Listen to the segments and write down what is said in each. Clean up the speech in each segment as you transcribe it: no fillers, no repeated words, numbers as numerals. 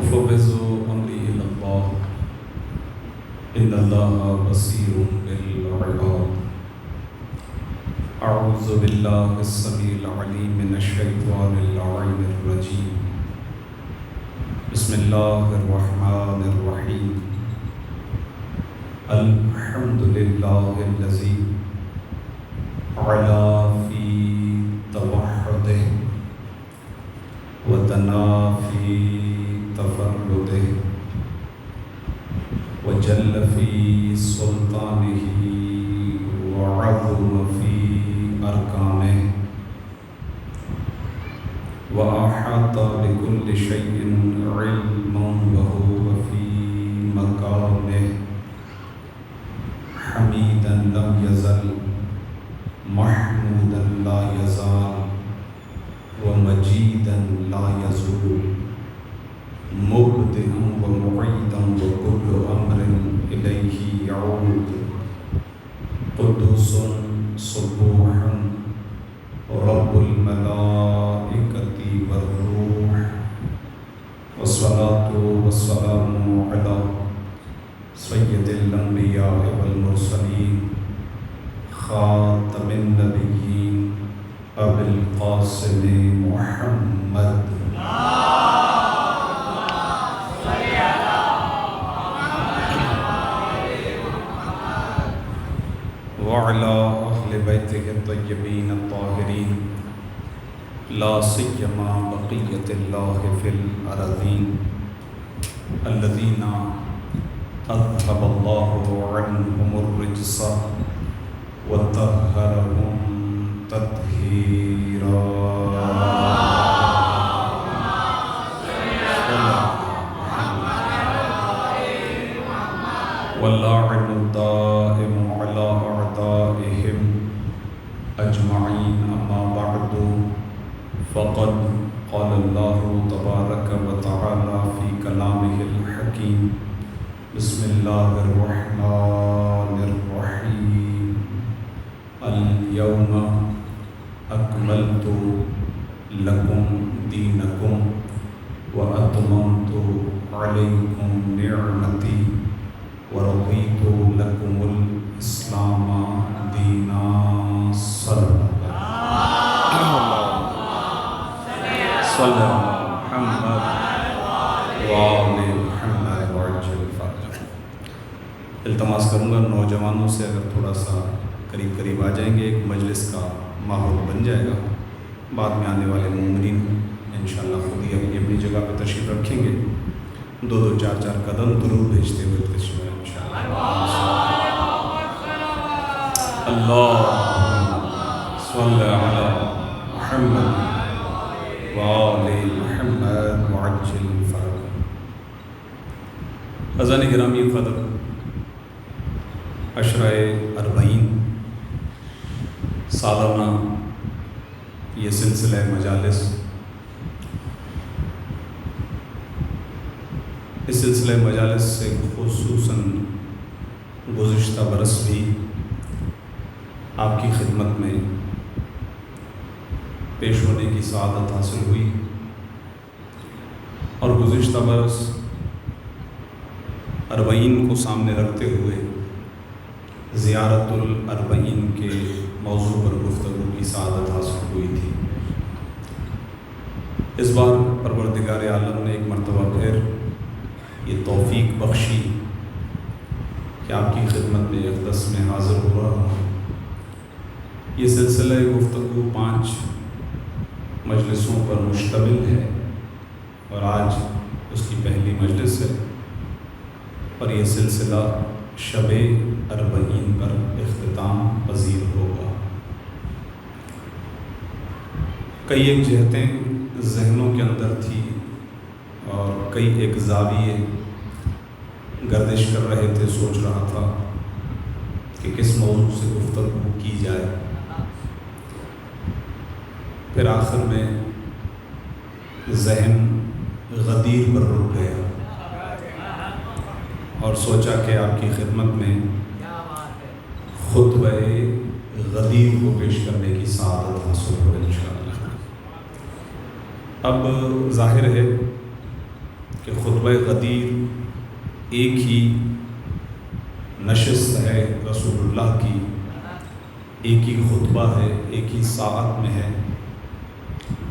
وفوض أمري إلى الله إن الله بصير بالعباد. أعوذ بالله السميع العليم من الشيطان اللعين الرجيم. بسم الله الرحمن الرحيم. الحمد لله الذي علا في توحده وتنا في تفرده وجل في سلطانه وعظم في أركانه وأحاط بكل شيء علما وهو في مكانه حميدا لم يزل محمودا لا يزال ومجيدا لا يزول مبدئا ومعيدا وكل أمر إليه يعود قدوس سبوح رب الملائكة والروح والصلاة والسلام على سيد الأنبياء والمرسلين خاتم النبيين أبي القاسم محمد وعلى أهل بيته الطيبين الطاهرين لا سيما بقية الله في الأرضين الذين أذهب الله عنهم الرجس وطهرهم تطهيرا. واللاعن الدائم على أعدائهم أجمعين. أما بعد فقد قال الله تبارك وتعالى في كلامه الحكيم. بسم الله الرحمن الرحيم. اليوم أكملت لكم دينكم وأتممت عليكم نعمتي ورضيت لكم الإسلام دينا. صلى محمد وآل محمد وعجل فرج. التماس کروں گا نوجوانوں سے اگر تھوڑا سا قریب قریب آ جائیں گے، ایک مجلس کا ماحول بن جائے گا. بعد میں آنے والے مومنین انشاءاللہ خود ہی اپنی اپنی جگہ پہ تشریف رکھیں گے. دو دو چار چار قدم درود بھیجتے ہوئے تشریف رکھیں انشاءاللہ. اللہم صلی علی محمد وآل محمد وعجل فرج. اذان گرامی قدر، عشرہ اربعین سالانہ یہ سلسلہ مجالس، اس سلسلہ مجالس سے خصوصاً گزشتہ برس بھی آپ کی خدمت میں پیش ہونے کی سعادت حاصل ہوئی، اور گزشتہ برس اربعین کو سامنے رکھتے ہوئے زیارت الاربعین کے موضوع پر گفتگو کی سعادت حاصل ہوئی تھی. اس بار پروردگار عالم نے ایک مرتبہ پھر یہ توفیق بخشی کہ آپ کی خدمت میں اقدس میں حاضر ہو رہا ہوں. یہ سلسلہ گفتگو 5 مجلسوں پر مشتمل ہے، اور آج اس کی پہلی مجلس ہے، اور یہ سلسلہ شب اربعین پر اختتام پذیر ہوگا. کئی ایک جہتیں ذہنوں کے اندر تھی، اور کئی ایک زاویے گردش کر رہے تھے. سوچ رہا تھا کہ کس موضوع سے گفتگو کی جائے. پھر آخر میں ذہن غدیر پر رک گیا اور سوچا کہ آپ کی خدمت میں خطبہ غدیر کو پیش کرنے کی سعادت حاصل ہو انشاءاللہ. اب ظاہر ہے کہ خطبہ غدیر ایک ہی نشست ہے رسول اللہ کی، ایک ہی خطبہ ہے، ایک ہی ساعت میں ہے،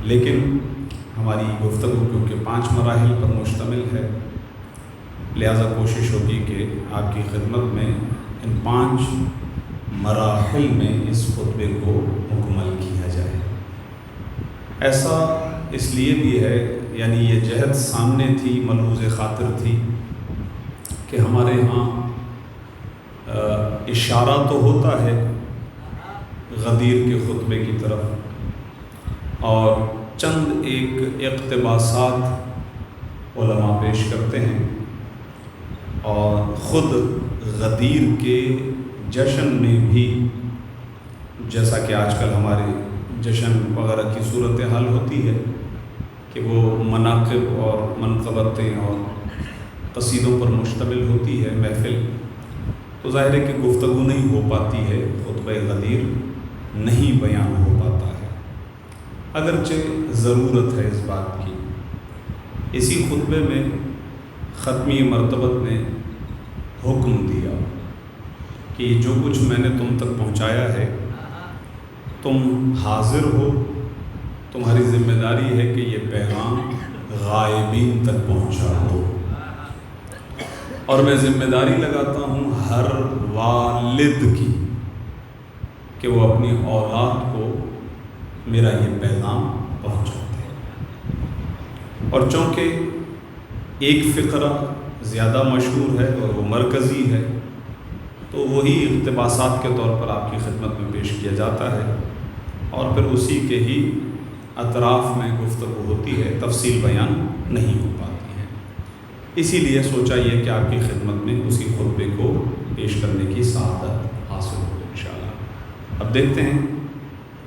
لیکن ہماری گفتگو کیونکہ 5 مراحل پر مشتمل ہے، لہذا کوشش ہوگی کہ آپ کی خدمت میں ان 5 مراحل میں اس خطبے کو مکمل کیا جائے۔ ایسا اس لیے بھی ہے، یعنی یہ جہد سامنے تھی، ملحوظ خاطر تھی کہ ہمارے ہاں اشارہ تو ہوتا ہے غدیر کے خطبے کی طرف، اور چند ایک اقتباسات علماء پیش کرتے ہیں، اور خود غدیر کے جشن میں بھی، جیسا کہ آج کل ہمارے جشن وغیرہ کی صورتحال ہوتی ہے کہ وہ مناقب اور منقبتیں اور قصیدوں پر مشتمل ہوتی ہے محفل، تو ظاہر ہے کہ گفتگو نہیں ہو پاتی ہے، خطبہ غدیر نہیں بیان ہو پاتا ہے، اگرچہ ضرورت ہے اس بات کی۔ اسی خطبے میں ختمی مرتبت نے حکم دیا کہ جو کچھ میں نے تم تک پہنچایا ہے، تم حاضر ہو، تمہاری ذمہ داری ہے کہ یہ پیغام غائبین تک پہنچا دو، اور میں ذمہ داری لگاتا ہوں ہر والد کی کہ وہ اپنی اولاد کو میرا یہ پیغام پہنچاتے ہیں۔ اور چونکہ ایک فقرہ زیادہ مشہور ہے اور وہ مرکزی ہے، تو وہی اقتباسات کے طور پر آپ کی خدمت میں پیش کیا جاتا ہے، اور پھر اسی کے ہی اطراف میں گفتگو ہوتی ہے، تفصیل بیان نہیں ہو پاتی ہے۔ اسی لیے سوچا یہ کہ آپ کی خدمت میں اسی خطبے کو پیش کرنے کی سعادت حاصل ہو انشاءاللہ۔ اب دیکھتے ہیں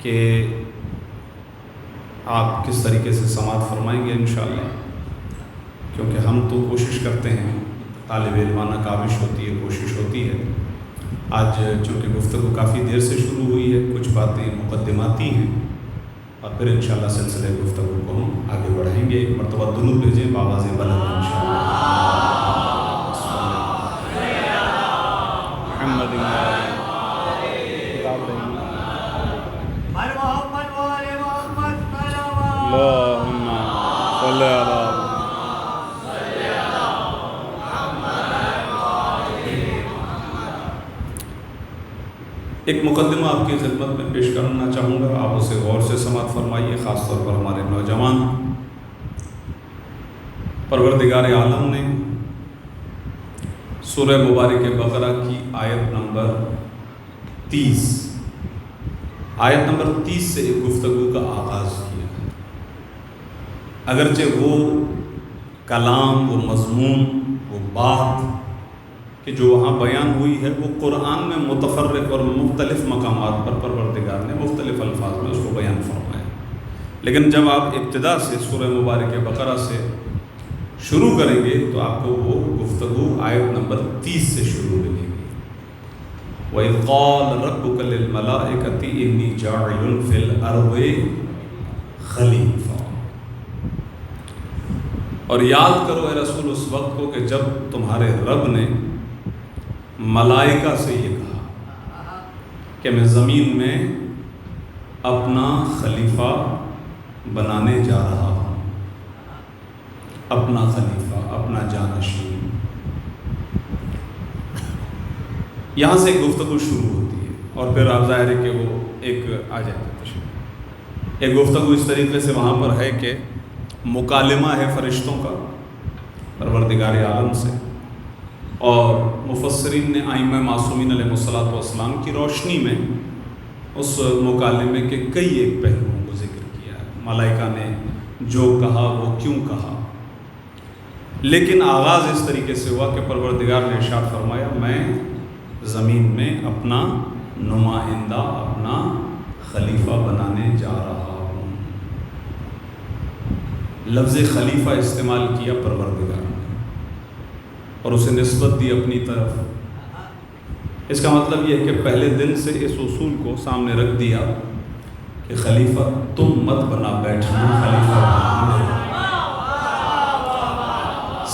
کہ آپ کس طریقے سے سماعت فرمائیں گے انشاءاللہ، کیونکہ ہم تو کوشش کرتے ہیں، طالب علمانہ کاوش ہوتی ہے، کوشش ہوتی ہے۔ آج چونکہ گفتگو کافی دیر سے شروع ہوئی ہے، کچھ باتیں مقدماتی ہیں، اور پھر انشاءاللہ سلسلہ گفتگو کو ہم آگے بڑھائیں گے۔ ایک مرتبہ درود بھیجیں بآواز بلند انشاءاللہ۔ اللہم صلی علی ایک مقدمہ آپ کی خدمت میں پیش کرنا چاہوں گا، آپ اسے غور سے سماعت فرمائیے، خاص طور پر ہمارے نوجوان۔ پروردگار عالم نے سورہ مبارک بقرہ کی آیت نمبر 30 سے ایک گفتگو کا آغاز کیا ہے۔ اگرچہ وہ کلام، وہ مضمون، وہ بات کہ جو وہاں بیان ہوئی ہے، وہ قرآن میں متفرق اور مختلف مقامات پر پروردگار نے مختلف الفاظ میں اس کو بیان فرمایا، لیکن جب آپ ابتدا سے سورہ مبارک بقرہ سے شروع کریں گے تو آپ کو وہ گفتگو آیت نمبر 30 سے شروع ملے گی۔ وَإِذْ قَالَ رَبُّكَ لِلْمَلَائِكَةِ إِنِّي جَاعِلٌ فِي الْأَرْضِ خَلِيفَةً۔ اور یاد کرو اے رسول اس وقت کو کہ جب تمہارے رب نے ملائکہ سے یہ کہا کہ میں زمین میں اپنا خلیفہ بنانے جا رہا ہوں، اپنا خلیفہ، اپنا جانشین۔ یہاں سے ایک گفتگو شروع ہوتی ہے، اور پھر آپ ظاہر ہے کہ وہ ایک ایک گفتگو اس طریقے سے وہاں پر ہے کہ مکالمہ ہے فرشتوں کا پروردگار عالم سے، اور مفسرین نے ائمہ معصومین علیہ السلام کی روشنی میں اس مکالمے کے کئی ایک پہلوؤں کو ذکر کیا ہے، ملائکہ نے جو کہا وہ کیوں کہا، لیکن آغاز اس طریقے سے ہوا کہ پروردگار نے ارشاد فرمایا میں زمین میں اپنا نمائندہ، اپنا خلیفہ بنانے جا رہا ہوں۔ لفظ خلیفہ استعمال کیا پروردگار نے اور اسے نسبت دی اپنی طرف۔ اس کا مطلب یہ ہے کہ پہلے دن سے اس اصول کو سامنے رکھ دیا کہ خلیفہ تم مت بنا بیٹھنا، خلیفہ بنا۔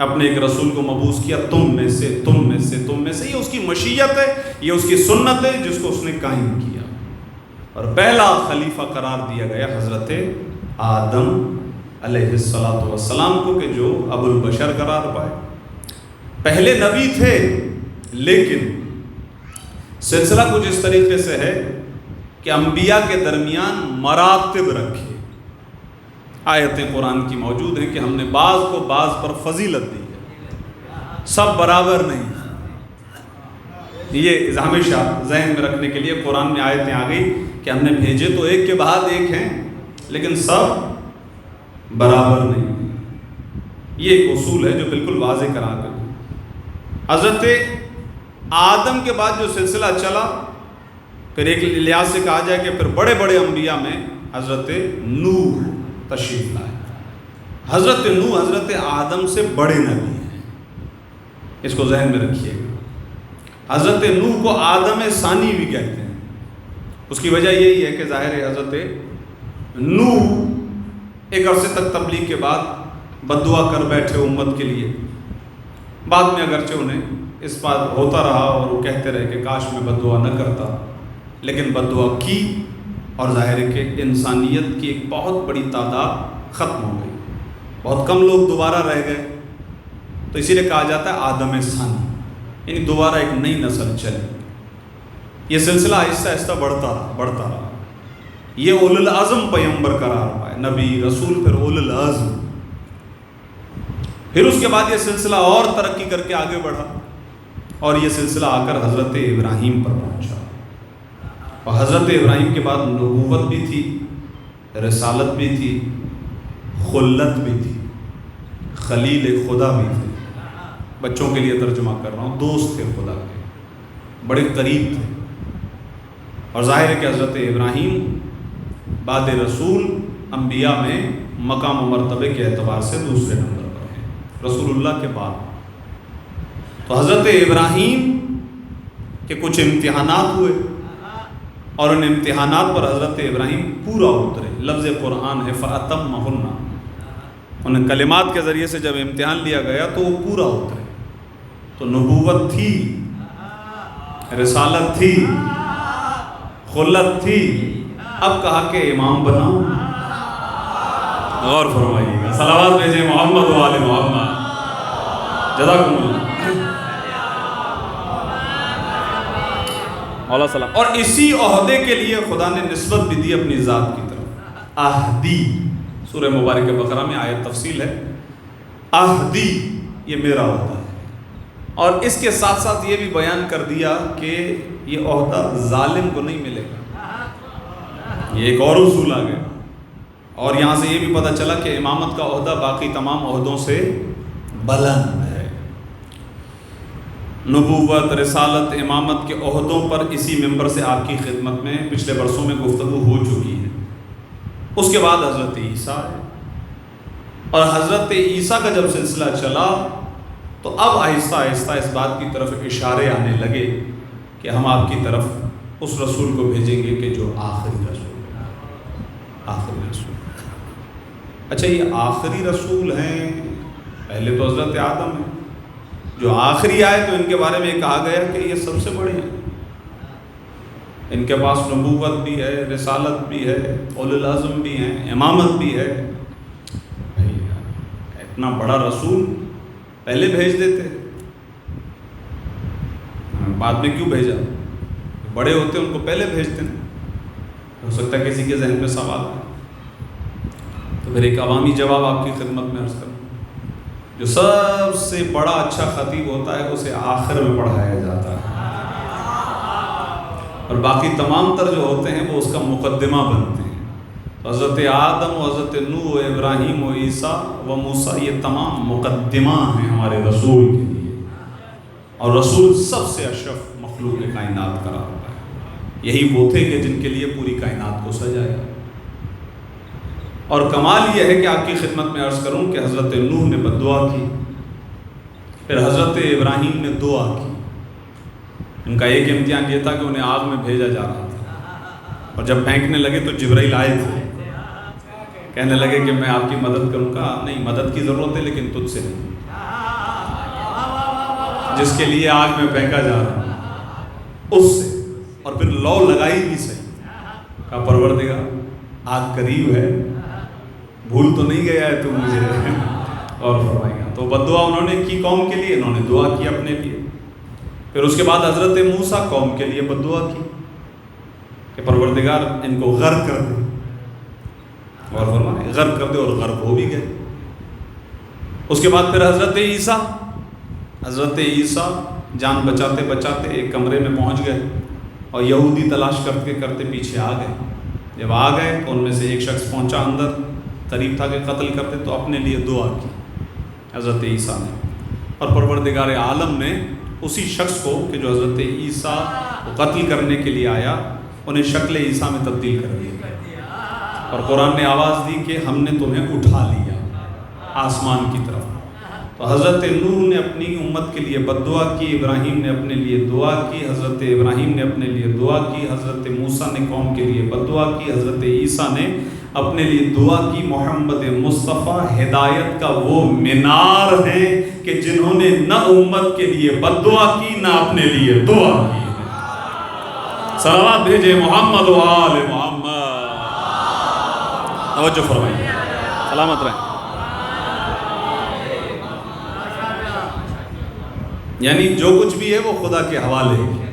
اپنے ایک رسول کو مبعوث کیا تم میں سے تم میں سے تم میں سے. یہ اس کی مشیت ہے، یہ اس کی سنت ہے جس کو اس نے قائم کیا. اور پہلا خلیفہ قرار دیا گیا حضرت آدم علیہ السلام کو کہ جو ابو البشر قرار پائے. پہلے نبی تھے لیکن سلسلہ کچھ اس طریقے سے ہے کہ انبیاء کے درمیان مراتب رکھے. آیتیں قرآن کی موجود ہیں کہ ہم نے بعض کو بعض پر فضیلت دی ہے، سب برابر نہیں. یہ ہمیشہ ذہن میں رکھنے کے لیے قرآن میں آیتیں آ گئی کہ ہم نے بھیجے تو ایک کے بعد ایک ہیں لیکن سب برابر نہیں. یہ ایک اصول ہے جو بالکل واضح کرا کر حضرت آدم کے بعد جو سلسلہ چلا، پھر ایک لحاظ سے کہا جائے کہ پھر بڑے بڑے انبیاء میں حضرت نوح تشریف لائے. حضرت نوح حضرت آدم سے بڑے نبی ہیں، اس کو ذہن میں رکھیے گا. حضرت نوح کو آدم ثانی بھی کہتے ہیں. اس کی وجہ یہی ہے کہ ظاہر ہے حضرت نوح ایک عرصے تک تبلیغ کے بعد بد دعا کر بیٹھے امت کے لیے. بعد میں اگرچہ انہیں اس بات ہوتا رہا اور وہ کہتے رہے کہ کاش میں بد دعا نہ کرتا، لیکن بد دعا کی اور ظاہر ہے کہ انسانیت کی ایک بہت بڑی تعداد ختم ہو گئی. بہت کم لوگ دوبارہ رہ گئے، تو اسی لیے کہا جاتا ہے آدم ثانی، یعنی دوبارہ ایک نئی نسل چلی. یہ سلسلہ آہستہ آہستہ بڑھتا رہا. یہ اولو العزم پیغمبر قرار پائے، نبی رسول پھر اولو العزم. پھر اس کے بعد یہ سلسلہ اور ترقی کر کے آگے بڑھا اور یہ سلسلہ آ کر حضرت ابراہیم پر پہنچا. اور حضرت ابراہیم کے بعد نبوت بھی تھی، رسالت بھی تھی، خلت بھی تھی، خلیل خدا بھی تھے. بچوں کے لیے ترجمہ کر رہا ہوں، دوست تھے خدا کے، بڑے قریب تھے. اور ظاہر ہے کہ حضرت ابراہیم بعد رسول انبیاء میں مقام و مرتبے کے اعتبار سے دوسرے نمبر پر ہیں رسول اللہ کے بعد. تو حضرت ابراہیم کے کچھ امتحانات ہوئے اور ان امتحانات پر حضرت ابراہیم پورا اترے. لفظ قرآن ہے فَأَتَمَّهُنَّ. انہیں کلمات کے ذریعے سے جب امتحان لیا گیا تو وہ پورا اترے. تو نبوت تھی، رسالت تھی، خلت تھی. اب کہا کہ امام بناؤ. غور فرمائیے گا، صلوات بھیجیں محمد و آل محمد. جزاکم اللہ. اور اسی عہدے کے لیے خدا نے نسبت بھی دی اپنی ذات کی طرف. اہدی، سورہ مبارکہ بقرہ میں آیت تفصیل ہے. اہدی یہ میرا عہدہ ہے. اور اس کے ساتھ ساتھ یہ بھی بیان کر دیا کہ یہ عہدہ ظالم کو نہیں ملے گا. یہ ایک اور اصول آ گیا. اور یہاں سے یہ بھی پتہ چلا کہ امامت کا عہدہ باقی تمام عہدوں سے بلند ہے. نبوت، رسالت، امامت کے عہدوں پر اسی ممبر سے آپ کی خدمت میں پچھلے برسوں میں گفتگو ہو چکی ہے. اس کے بعد حضرت عیسیٰ ہے. اور حضرت عیسیٰ کا جب سلسلہ چلا تو اب آہستہ آہستہ اس بات کی طرف اشارے آنے لگے کہ ہم آپ کی طرف اس رسول کو بھیجیں گے کہ جو آخری رسول ہے. آخری رسول. اچھا، یہ آخری رسول ہیں. پہلے تو حضرت آدم ہیں جو آخری آئے، تو ان کے بارے میں کہا گیا کہ یہ سب سے بڑے ہیں. ان کے پاس نبوت بھی ہے، رسالت بھی ہے، اولو العزم بھی ہیں، امامت بھی ہے. اتنا بڑا رسول پہلے بھیج دیتے، بعد میں کیوں بھیجا؟ بڑے ہوتے ان کو پہلے بھیجتے ہیں. ہو سکتا ہے کسی کے ذہن میں سوال ہے، تو پھر ایک عوامی جواب آپ کی خدمت میں عرض کروں. جو سب سے بڑا اچھا خطیب ہوتا ہے اسے آخر میں پڑھایا جاتا ہے، اور باقی تمام تر جو ہوتے ہیں وہ اس کا مقدمہ بنتے ہیں. تو حضرت آدم و حضرت نوح و ابراہیم و عیسیٰ و موسیٰ یہ تمام مقدمہ ہیں ہمارے رسول کے لیے. اور رسول سب سے اشرف مخلوق کائنات قرار پایا. یہی وہ تھے کہ جن کے لیے پوری کائنات کو سجایا. اور کمال یہ ہے کہ آپ کی خدمت میں عرض کروں کہ حضرت نوح نے بد دعا کی، پھر حضرت ابراہیم نے دعا کی. ان کا ایک امتحان یہ تھا کہ انہیں آگ میں بھیجا جا رہا تھا، اور جب پھینکنے لگے تو جبرائیل آئے تھے، کہنے لگے کہ میں آپ کی مدد کروں گا. نہیں، مدد کی ضرورت ہے لیکن تجھ سے نہیں. جس کے لیے آگ میں پھینکا جا رہا ہوں اس سے، اور پھر لو لگائی بھی صحیح، کہا پروردگار آگ قریب ہے، بھول تو نہیں گیا ہے تو مجھے اور فرمائے گا۔ تو بد دعا انہوں نے کی قوم کے لیے، انہوں نے دعا کی اپنے لیے۔ پھر اس کے بعد حضرت موسیٰ قوم کے لیے بد دعا کی کہ پروردگار ان کو غرق کر دے، اور فرمائے غرق کر دے، اور غرق ہو بھی گئے۔ اس کے بعد پھر حضرت عیسیٰ جان بچاتے بچاتے ایک کمرے میں پہنچ گئے، اور یہودی تلاش کرتے کرتے پیچھے آ گئے۔ جب آ گئے تو ان میں سے ایک شخص پہنچا اندر، قریب تھا کہ قتل کر دے، تو اپنے لیے دعا کی حضرت عیسیٰ نے، اور پروردگار عالم نے اسی شخص کو کہ جو حضرت عیسیٰ کو قتل کرنے کے لیے آیا، انہیں شکل عیسیٰ میں تبدیل کر دیا، اور قرآن نے آواز دی کہ ہم نے تمہیں اٹھا لیا آسمان کی طرف۔ تو حضرت نوح نے اپنی امت کے لیے بد دعا کی، ابراہیم نے اپنے لیے دعا کی، حضرت ابراہیم نے اپنے لیے دعا کی، حضرت موسیٰ نے قوم کے لیے بد دعا کی، حضرت عیسیٰ نے اپنے لیے دعا کی۔ محمد مصطفیٰ ہدایت کا وہ مینار ہیں کہ جنہوں نے نہ امت کے لیے بد دعا کی نہ اپنے لیے دعا کی۔ صلوات بھیجے محمد و آل محمد۔ توجہ فرمائیے، سلامت رہیں۔ یعنی جو کچھ بھی ہے وہ خدا کے حوالے ہے،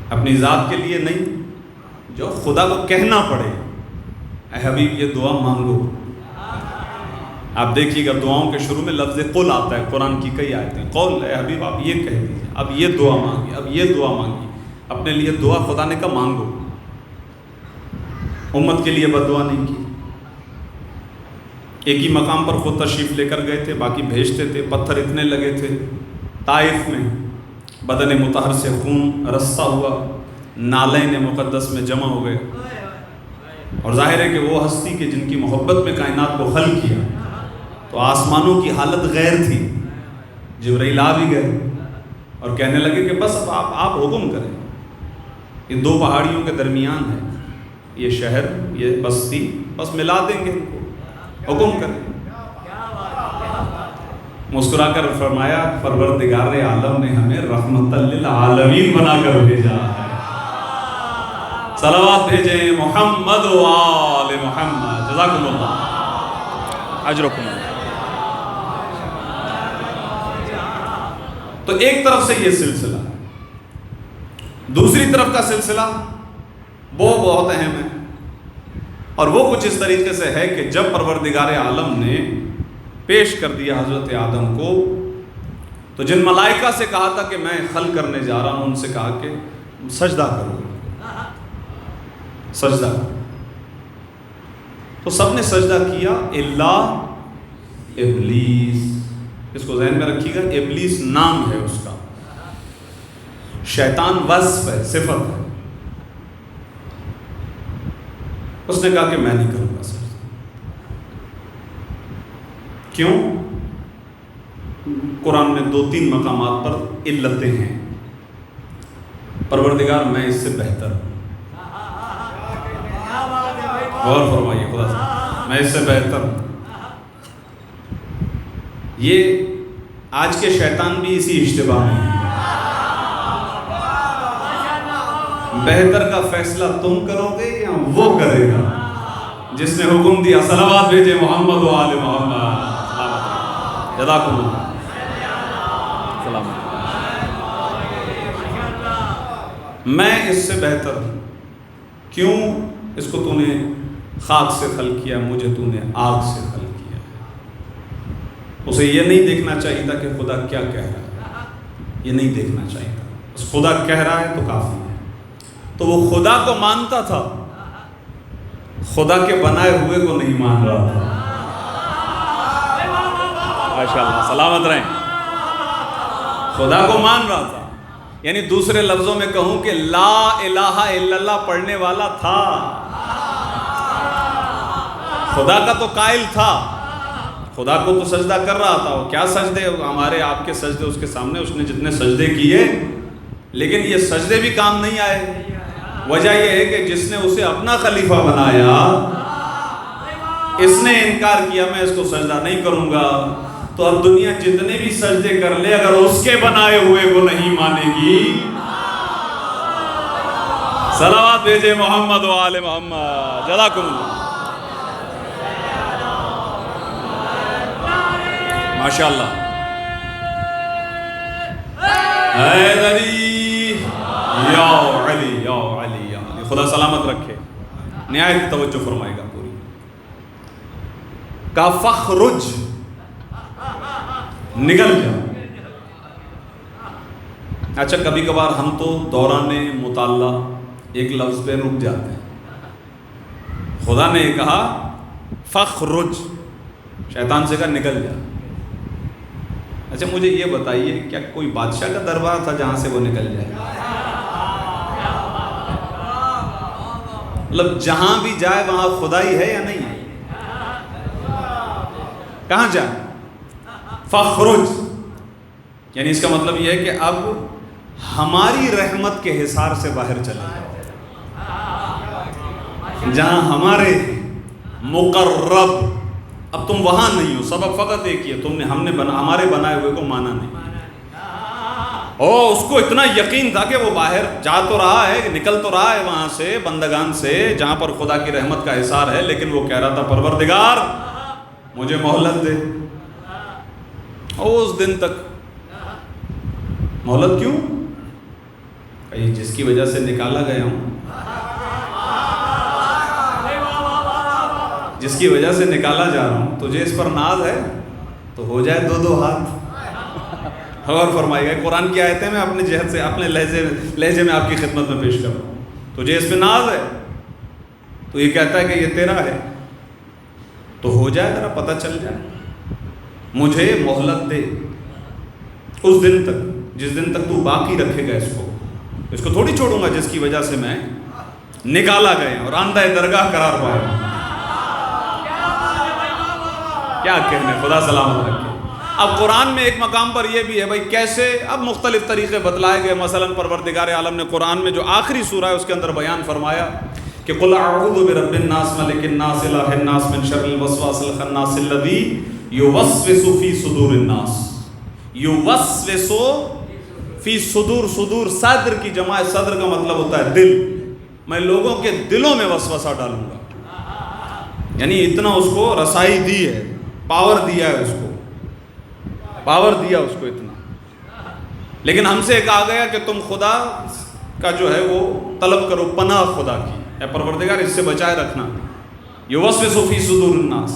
اپنی ذات کے لیے نہیں، جو خدا کو کہنا پڑے۔ اے حبیب یہ دعا مانگو۔ آپ دیکھیے گا دعاؤں کے شروع میں لفظ قل آتا ہے، قرآن کی کئی آیتیں، قل اے حبیب آپ یہ کہہ دیجیے، اب یہ دعا مانگی، اب یہ دعا مانگی، اپنے لیے دعا خدا نے کہا مانگو۔ امت کے لیے بد دعا نہیں کی۔ ایک ہی مقام پر خود تشریف لے کر گئے تھے، باقی بھیجتے تھے، پتھر اتنے لگے تھے، طائف میں بدن مطہر سے خون رستا ہوا، نالین مقدس میں جمع ہو گئے، اور ظاہر ہے کہ وہ ہستی کے جن کی محبت میں کائنات کو خلق کیا، تو آسمانوں کی حالت غیر تھی۔ جبرائیل آ بھی گئے اور کہنے لگے کہ بس اب آپ حکم کریں، یہ دو پہاڑیوں کے درمیان ہے یہ شہر، یہ بستی، بس ملا دیں گے ان کو، حکم کریں۔ مسکرا کر فرمایا پروردگار عالم نے ہمیں رحمت للعالمین بنا کر بھیجا ہے۔ صلوات بھیجیں محمد و آل محمد۔ جزاکم اللہ، اجرکم اللہ۔ تو ایک طرف سے یہ سلسلہ، دوسری طرف کا سلسلہ وہ بہت اہم ہے، اور وہ کچھ اس طریقے سے ہے کہ جب پروردگار عالم نے پیش کر دیا حضرت آدم کو، تو جن ملائکہ سے کہا تھا کہ میں خلق کرنے جا رہا ہوں، ان سے کہا کہ سجدہ کرو، سجدہ کرو۔ تو سب نے سجدہ کیا الا ابلیس۔ اس کو ذہن میں رکھیے گا، ابلیس نام ہے اس کا، شیطان وصف ہے، صفت ہے۔ اس نے کہا کہ میں نہیں کروں گا سجدہ۔ کیوں؟ قرآن میں 2-3 مقامات پر علتیں ہیں۔ پروردگار میں اس سے بہتر ہوں، غور فرمائیے خدا سے، میں اس سے بہتر ہوں۔ یہ آج کے شیطان بھی اسی اشتباہ میں ہیں۔ بہتر کا فیصلہ تم کرو گے یا وہ کرے گا جس نے حکم دیا؟ صلوات بھیجے محمد و آل محمد۔ جزاکم اللہ، سلام۔ میں اس سے بہتر ہوں۔ کیوں؟ اس کو تو نے خاک سے خلق کیا، مجھے تو نے آگ سے خلق کیا۔ اسے یہ نہیں دیکھنا چاہیے تھا کہ خدا کیا کہہ رہا ہے، یہ نہیں دیکھنا چاہیے تھا، بس خدا کہہ رہا ہے تو کافی ہے۔ تو وہ خدا کو مانتا تھا، خدا کے بنائے ہوئے کو نہیں مان رہا تھا۔ ماشاءاللہ، سلامت رہیں۔ خدا کو مان رہا تھا، یعنی دوسرے لفظوں میں کہوں کہ لا الہ الا اللہ پڑھنے والا تھا، خدا کا تو قائل تھا، خدا کو تو سجدہ کر رہا تھا۔ وہ کیا سجدے، ہمارے آپ کے سجدے اس کے سامنے، اس نے جتنے سجدے کیے، لیکن یہ سجدے بھی کام نہیں آئے۔ وجہ یہ ہے کہ جس نے اسے اپنا خلیفہ بنایا، اس نے انکار کیا، میں اس کو سجدہ نہیں کروں گا۔ تو اب دنیا جتنے بھی سجدے کر لے اگر اس کے بنائے ہوئے کو نہیں مانے گی. صلوات بھیجے محمد و آل محمد. جزاکم اللہ. ماشاءاللہ. حیدری یا علی یا علی یا علی. خدا سلامت رکھے. نہایت توجہ فرمائے گا پوری. کا فخرج نکل جا. اچھا کبھی کبھار ہم تو دوران مطالعہ ایک لفظ پہ رک جاتے ہیں. خدا نے کہا فخرج, شیطان سے کہا نکل جا. اچھا مجھے یہ بتائیے کیا کوئی بادشاہ کا دربار تھا جہاں سے وہ نکل جائے؟ مطلب جہاں بھی جائے وہاں خدا ہی ہے یا نہیں ہے؟ کہاں جائے؟ فخرج یعنی اس کا مطلب یہ ہے کہ اب ہماری رحمت کے حصار سے باہر چلے جاؤ. جہاں ہمارے مقرب, اب تم وہاں نہیں ہو. سبب فقط ایک ہی ہے, تم نے ہمارے بنائے ہوئے کو مانا نہیں. اس کو اتنا یقین تھا کہ وہ باہر جا تو رہا ہے, نکل تو رہا ہے وہاں سے بندگان سے جہاں پر خدا کی رحمت کا حصار ہے, لیکن وہ کہہ رہا تھا پروردگار مجھے مہلت دے. اس دن تک مہلت کیوں؟ جس کی وجہ سے نکالا گیا ہوں, جس کی وجہ سے نکالا جا رہا ہوں, تجھے اس پر ناز ہے تو ہو جائے دو ہاتھ. غور فرمائے گا قرآن کی آیتیں میں اپنے جہت سے اپنے لہجے میں آپ کی خدمت میں پیش کر رہا ہوں. تجھے اس پہ ناز ہے تو یہ کہتا ہے کہ یہ تیرا ہے تو ہو جائے, ذرا پتہ چل جائے. مجھے مہلت دے اس دن تک جس دن تک تو باقی رکھے گا اس کو تھوڑی چھوڑوں گا جس کی وجہ سے میں نکالا گیا اور آندہ درگاہ قرار پایا. کیا کہنے, خدا سلامت رکھے. اب قرآن میں ایک مقام پر یہ بھی ہے بھائی کیسے, اب مختلف طریقے بتلائے گئے. مثلا پروردگار عالم نے قرآن میں جو آخری سورہ ہے اس کے اندر بیان فرمایا کہ قل اعوذ برب الناس ملک الناس الہ الناس من شر الوسواس الخناس الذی یوسوس فی صدور الناس. یوسوس فی صدور, صدور صدر کی جمع, صدر کا مطلب ہوتا ہے دل. میں لوگوں کے دلوں میں وسوسہ ڈالوں گا. یعنی اتنا اس کو رسائی دی ہے, پاور دیا ہے اس کو, پاور دیا اس کو اتنا. لیکن ہم سے کہا گیا کہ تم خدا کا جو ہے وہ طلب کرو, پناہ خدا کی, اے پروردگار اس سے بچائے رکھنا. یوسوس فی صدور الناس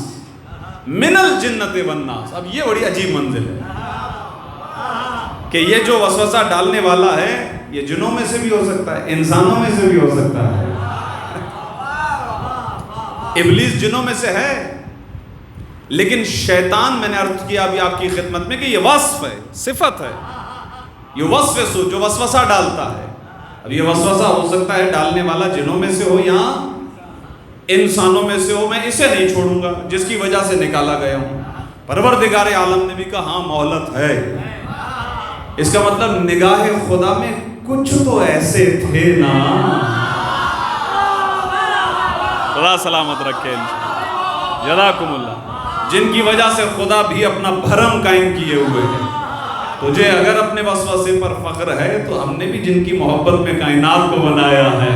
من الجنۃ والناس. اب یہ بڑی عجیب منزل ہے کہ یہ جو وسوسہ ڈالنے والا ہے یہ جنوں میں سے بھی ہو سکتا ہے, انسانوں میں سے بھی ہو سکتا ہے. ابلیس جنوں میں سے ہے, لیکن شیطان, میں نے عرض کیا ابھی آپ کی خدمت میں کہ یہ وصف ہے, صفت ہے. یہ وسوسہ جو وسوسہ ڈالتا ہے. اب یہ وسوسہ ہو سکتا ہے ڈالنے والا جنوں میں سے ہو یا انسانوں میں سے ہو. میں اسے نہیں چھوڑوں گا جس کی وجہ سے نکالا گیا ہوں. پروردگار عالم نے بھی کہا ہاں مہلت ہے. اس کا مطلب نگاہ خدا میں کچھ تو ایسے تھے نا, خدا سلامت رکھے جزاکم اللہ, جن کی وجہ سے خدا بھی اپنا بھرم قائم کیے ہوئے ہیں. تجھے اگر اپنے وسوسے پر فخر ہے تو ہم نے بھی جن کی محبت میں کائنات کو بنایا ہے.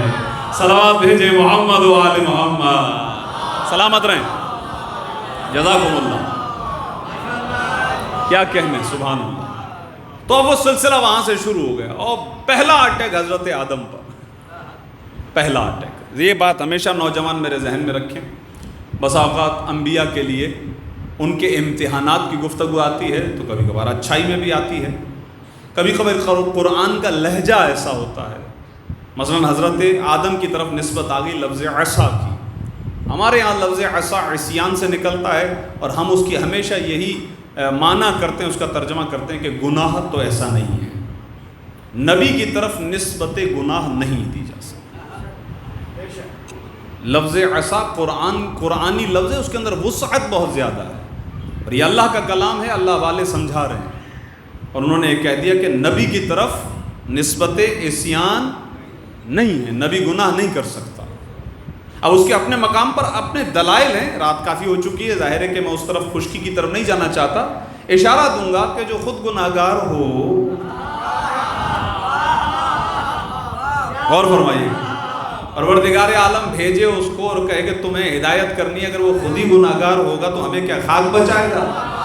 صلوات بھیجے محمد و آل محمد. سلامت رہیں, جزاکم اللہ. کیا کہنے, سبحان اللہ. تو اب وہ سلسلہ وہاں سے شروع ہو گیا اور پہلا اٹیک حضرت آدم پر. پہلا اٹیک, یہ بات ہمیشہ نوجوان میرے ذہن میں رکھیں. بس اوقات انبیاء کے لیے ان کے امتحانات کی گفتگو آتی ہے تو کبھی کبھار اچھائی میں بھی آتی ہے, کبھی کبھار قرآن کا لہجہ ایسا ہوتا ہے. مثلا حضرت آدم کی طرف نسبت آ گئی لفظ عصا کی. ہمارے یہاں لفظ عصا عصیان سے نکلتا ہے اور ہم اس کی ہمیشہ یہی معنی کرتے ہیں, اس کا ترجمہ کرتے ہیں کہ گناہ تو ایسا نہیں ہے. نبی کی طرف نسبت گناہ نہیں دی جا سکتی. لفظ عصا قرآنی لفظ ہے, اس کے اندر وسعت بہت زیادہ ہے اور یہ اللہ کا کلام ہے, اللہ والے سمجھا رہے ہیں. اور انہوں نے یہ کہہ دیا کہ نبی کی طرف نسبت عصیان نہیں ہے, نبی گناہ نہیں کر سکتا. اب اس کے اپنے مقام پر اپنے دلائل ہیں. رات کافی ہو چکی ہے, ظاہر ہے کہ میں اس طرف خشکی کی طرف نہیں جانا چاہتا. اشارہ دوں گا کہ جو خود گناہگار ہو، غور فرمائیے، پروردگار عالم بھیجے اس کو اور کہے کہ تمہیں ہدایت کرنی ہے، اگر وہ خود ہی گناہگار ہوگا تو ہمیں کیا خاک بچائے گا؟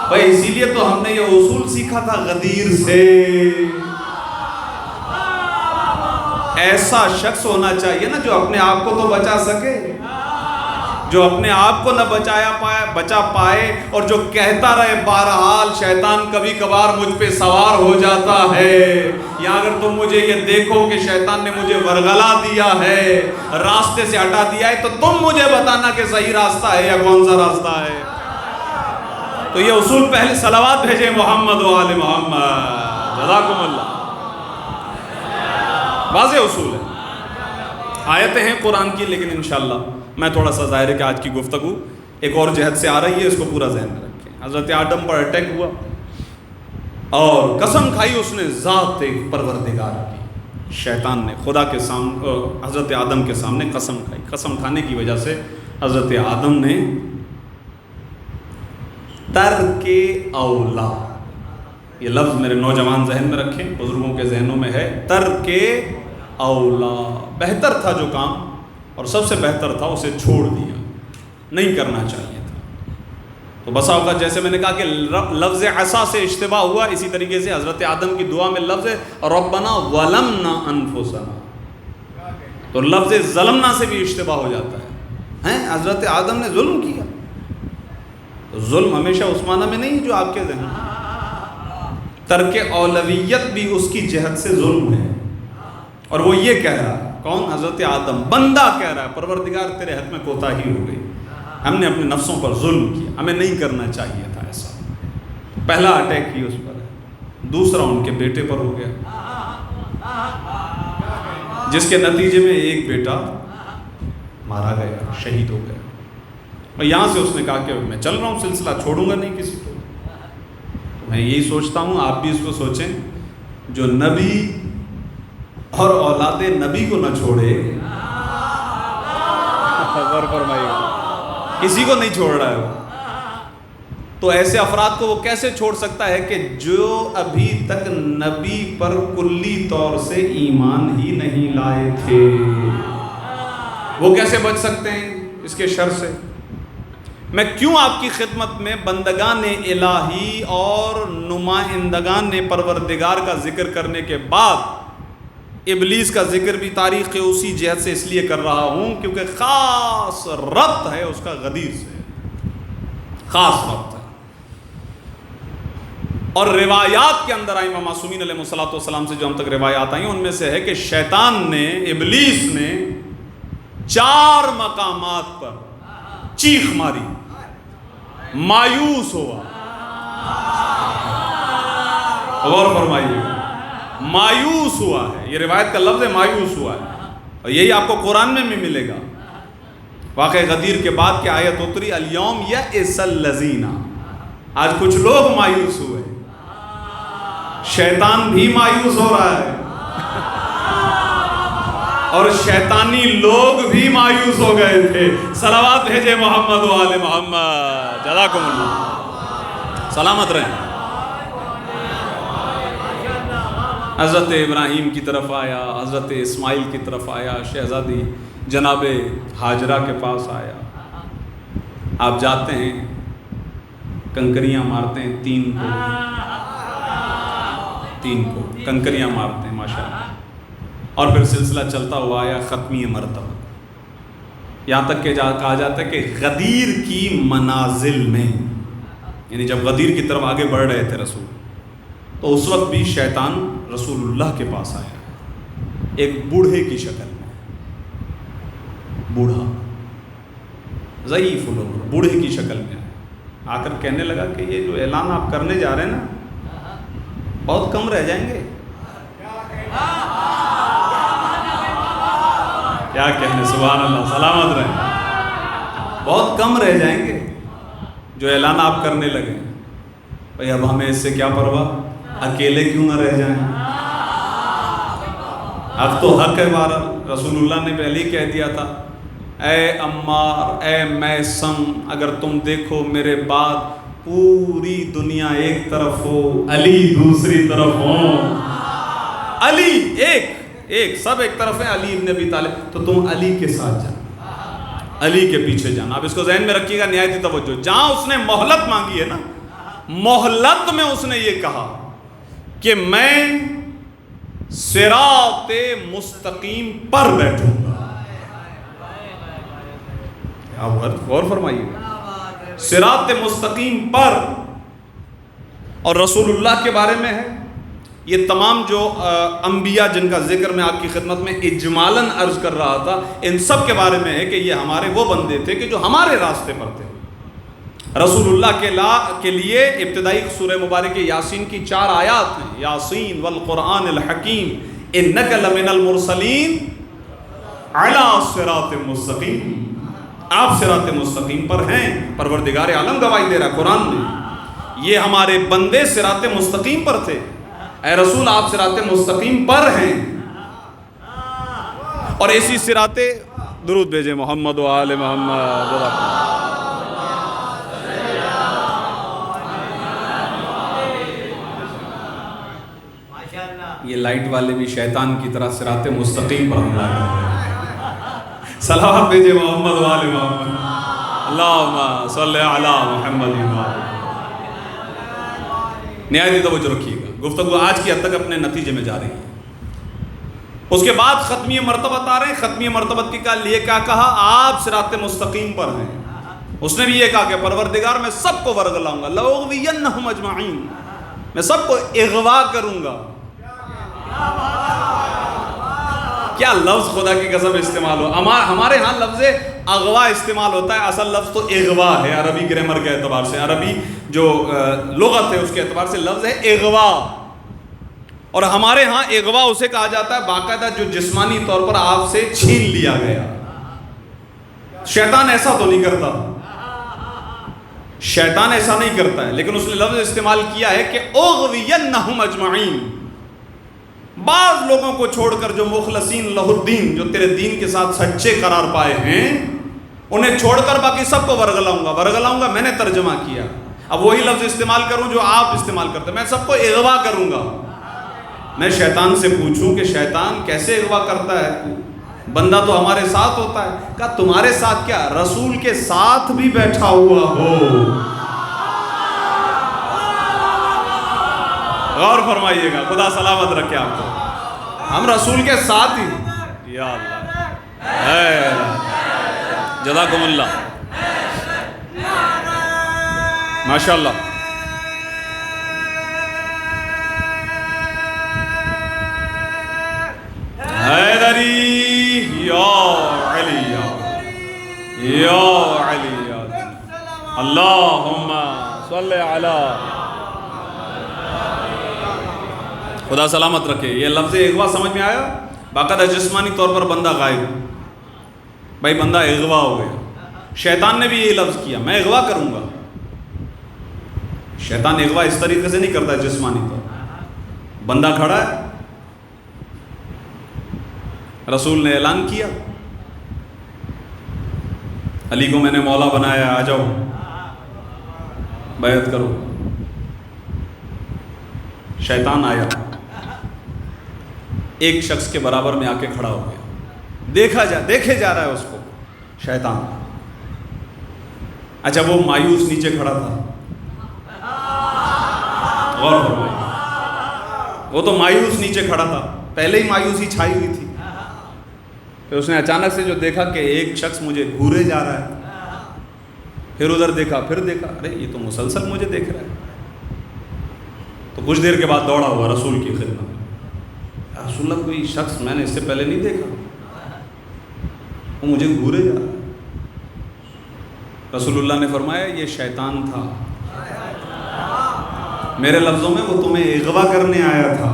بھائی اسی لیے تو ہم نے یہ اصول سیکھا تھا غدیر سے، ایسا شخص ہونا چاہیے نا جو اپنے آپ کو تو بچا سکے، جو اپنے آپ کو نہ بچا پائے اور جو کہتا رہے بہرحال شیطان کبھی کبھار مجھ پہ سوار ہو جاتا ہے، یا اگر تم مجھے یہ دیکھو کہ شیطان نے مجھے ورگلا دیا ہے، راستے سے ہٹا دیا ہے، تو تم مجھے بتانا کہ صحیح راستہ ہے یا کون سا راستہ ہے۔ تو یہ اصول پہلے صلوات بھیجے محمد و آل محمد، جزاکم اللہ۔ واضح اصول ہے، آیتیں ہیں قرآن کی، لیکن انشاءاللہ میں تھوڑا سا ظاہر ہے کہ آج کی گفتگو ایک اور جہت سے آ رہی ہے، اس کو پورا ذہن میں رکھیں۔ حضرت آدم پر اٹیک ہوا اور قسم کھائی اس نے ذات پروردگار کی، شیطان نے خدا کے سامنے، حضرت آدم کے سامنے قسم کھائی۔ قسم کھانے کی وجہ سے حضرت آدم نے ترک اولا، یہ لفظ میرے نوجوان ذہن میں رکھیں، بزرگوں کے ذہنوں میں ہے، ترک اولا، بہتر تھا جو کام اور سب سے بہتر تھا اسے چھوڑ دیا، نہیں کرنا چاہیے تھا۔ تو بسا اوقات جیسے میں نے کہا کہ لفظ عصا سے اشتباہ ہوا، اسی طریقے سے حضرت آدم کی دعا میں لفظ ربنا ظلمنا انفسنا، تو لفظ ظلمنا سے بھی اشتباہ ہو جاتا ہے۔ حضرت آدم نے ظلم کیا، تو ظلم ہمیشہ اس معنی میں نہیں جو آپ کے ذہن میں، ترک اولویت بھی اس کی جہت سے ظلم ہے، اور وہ یہ کہہ رہا ہے، کون؟ حضرت آدم، بندہ کہہ رہا ہے پروردگار تیرے حق میں کوتاہی ہو گئی، ہم نے اپنے نفسوں پر ظلم کیا، ہمیں نہیں کرنا چاہیے تھا ایسا۔ پہلا اٹیک ہی اس پر ہے، دوسرا ان کے بیٹے پر ہو گیا، جس کے نتیجے میں ایک بیٹا مارا گیا، شہید ہو گیا، اور یہاں سے اس نے کہا کہ میں چل رہا ہوں، سلسلہ چھوڑوں گا نہیں کسی کو۔ میں یہی سوچتا ہوں، آپ بھی اس کو سوچیں، جو نبی اور اولاد نبی کو نہ چھوڑے، کسی کو نہیں چھوڑ رہا ہے وہ، تو ایسے افراد کو وہ کیسے چھوڑ سکتا ہے کہ جو ابھی تک نبی پر کلی طور سے ایمان ہی نہیں لائے تھے، وہ کیسے بچ سکتے ہیں اس کے شر سے؟ میں کیوں آپ کی خدمت میں بندگان الہی اور نمائندگان پروردگار کا ذکر کرنے کے بعد ابلیس کا ذکر بھی تاریخ اسی جہت سے اس لیے کر رہا ہوں کیونکہ خاص ربط ہے اس کا غدیر سے، خاص ربط ہے۔ اور روایات کے اندر ائمہ معصومین علیہ الصلوۃ والسلام سے جو ہم تک روایات آئیں ان میں سے ہے کہ شیطان نے، ابلیس نے 4 مقامات پر چیخ ماری، مایوس ہوا، غور فرمائیے، مایوس ہوا ہے، یہ روایت کا لفظ ہے، مایوس ہوا ہے، اور یہی آپ کو قرآن میں بھی ملے گا۔ واقعہ غدیر کے بعد کی آیت اتری، الیوم یئس الذین، آج کچھ لوگ مایوس ہوئے، شیطان بھی مایوس ہو رہا ہے اور شیطانی لوگ بھی مایوس ہو گئے تھے۔ صلوات بھیجے محمد و آل محمد، جزاکم اللہ، سلامت رہیں۔ حضرت ابراہیم کی طرف آیا، حضرت اسماعیل کی طرف آیا، شہزادی جناب ہاجرہ کے پاس آیا، آپ جاتے ہیں کنکریاں مارتے ہیں، 3 کو کنکریاں مارتے ہیں ماشاءاللہ، اور پھر سلسلہ چلتا ہوا آیا ختمی مرتبہ، یہاں تک کہ کہا جاتا ہے کہ غدیر کی منازل میں، یعنی جب غدیر کی طرف آگے بڑھ رہے تھے رسول، تو اس وقت بھی شیطان رسول اللہ کے پاس آیا، ایک بوڑھے کی شکل میں، بوڑھا ضعیف العمر، بوڑھے کی شکل میں آ کر کہنے لگا کہ یہ جو اعلان آپ کرنے جا رہے ہیں نا، بہت کم رہ جائیں گے۔ کیا کہنے، سبحان اللہ، سلامت رہیں، بہت کم رہ جائیں گے جو اعلان آپ کرنے لگے۔ بھئی اب ہمیں اس سے کیا پرواہ، اکیلے کیوں نہ رہ جائیں، اب تو حق ہے بہرحال، رسول اللہ نے پہلے ہی کہہ دیا تھا، اے عمار، اے میسم، اگر تم دیکھو میرے بعد پوری دنیا ایک طرف ہو، علی دوسری طرف ہو، علی ایک سب ایک طرف ہے، علی ابن ابی طالب، تو تم علی کے ساتھ جانا، علی کے پیچھے جانا۔ اب اس کو ذہن میں رکھیے گا، نہایت توجہ، جہاں اس نے مہلت مانگی ہے نا، مہلت میں اس نے یہ کہا کہ میں صراط مستقیم پر بیٹھوں گا۔ آپ غور فرمائیے، صراط مستقیم پر، اور رسول اللہ کے بارے میں ہے یہ تمام جو انبیاء جن کا ذکر میں آپ کی خدمت میں اجمالاً عرض کر رہا تھا، ان سب کے بارے میں ہے کہ یہ ہمارے وہ بندے تھے کہ جو ہمارے راستے پر تھے۔ رسول اللہ کے لیے ابتدائی سورہ مبارک یاسین کی 4 آیات ہیں، یاسین والقرآن الحکیم انک لمن المرسلین علی صراط مستقیم، آپ صراط مستقیم پر ہیں۔ پروردگار عالم گواہی دے رہا ہے قرآن میں، یہ ہمارے بندے صراط مستقیم پر تھے، اے رسول آپ صراط مستقیم پر ہیں۔ اور اسی صراط، درود بھیجیں محمد و آل محمد۔ یہ لائٹ والے بھی شیطان کی طرح صراط مستقیم پر حملہ کر رہے ہیں۔ صلوات بھیجیں محمد و آل محمد، اللہم صلی علی محمد۔ نہایت توجہ رکھیے گا، گفتگو آج کی حد تک اپنے نتیجے میں جا رہی ہے۔ اس کے بعد ختمی مرتبت آ رہے ہیں۔ ختمی مرتبت کے لیے کیا کہا؟ آپ صراط مستقیم پر ہیں۔ اس نے بھی یہ کہا کہ پروردگار میں سب کو ورگلاؤں گا، لَأُغْوِيَنَّهُمْ أَجْمَعِينَ، میں سب کو اغوا کروں گا۔ کیا لفظ خدا کی قسم استعمال ہو، ہمارے ہاں لفظ اغوا استعمال ہوتا ہے، اصل لفظ تو اغوا ہے، عربی گرامر کے اعتبار سے، عربی جو لغت ہے اس کے اعتبار سے لفظ ہے اغوا۔ اور ہمارے ہاں اغوا اسے کہا جاتا ہے باقاعدہ جو جسمانی طور پر آپ سے چھین لیا گیا۔ شیطان ایسا تو نہیں کرتا، شیطان ایسا نہیں کرتا ہے، لیکن اس نے لفظ استعمال کیا ہے کہ اغوینہم اجمعین، بعض لوگوں کو چھوڑ کر جو مخلصین لہ الدین، جو تیرے دین کے ساتھ سچے قرار پائے ہیں، انہیں چھوڑ کر باقی سب کو ورگلاؤں گا۔ ورگلاؤں گا میں نے ترجمہ کیا، اب وہی لفظ استعمال کروں جو آپ استعمال کرتے ہیں، میں سب کو اغوا کروں گا۔ میں شیطان سے پوچھوں کہ شیطان کیسے اغوا کرتا ہے؟ بندہ تو ہمارے ساتھ ہوتا ہے۔ کہا تمہارے ساتھ کیا، رسول کے ساتھ بھی بیٹھا ہوا ہو۔ غور فرمائیے گا، خدا سلامت رکھے آپ کو، ہم رسول کے ساتھ ہی۔ یا اللہ، جزاکم اللہ، ماشاء اللہ۔ حیدری یا علی یا علی یا اللہم صلی علی، خدا سلامت رکھے۔ یہ لفظ اغوا سمجھ میں آیا؟ باقاعدہ جسمانی طور پر بندہ غائب، بھائی بندہ اغوا ہو گیا۔ شیطان نے بھی یہ لفظ کیا، میں اغوا کروں گا۔ شیطان اغوا اس طریقے سے نہیں کرتا جسمانی طور پر، بندہ کھڑا ہے، رسول نے اعلان کیا علی کو میں نے مولا بنایا، آ جاؤ بیعت کرو۔ شیطان آیا، ایک شخص کے برابر میں آ کے کھڑا ہو گیا، دیکھے جا رہا ہے اس کو شیطان۔ اچھا وہ مایوس نیچے کھڑا تھا، غور فرمائیے، وہ تو مایوس نیچے کھڑا تھا، پہلے ہی مایوسی چھائی ہوئی تھی۔ پھر اس نے اچانک سے جو دیکھا کہ ایک شخص مجھے گھورے جا رہا ہے، پھر ادھر دیکھا، پھر دیکھا، ارے یہ تو مسلسل مجھے دیکھ رہا ہے۔ تو کچھ دیر کے بعد دوڑا ہوا رسول کی خدمت میں، رسول اللہ کوئی شخص میں نے اس سے پہلے نہیں دیکھا، وہ مجھے گھورے جا رہا ہے۔ رسول اللہ نے فرمایا یہ شیطان تھا، میرے لفظوں میں وہ تمہیں اغوا کرنے آیا تھا۔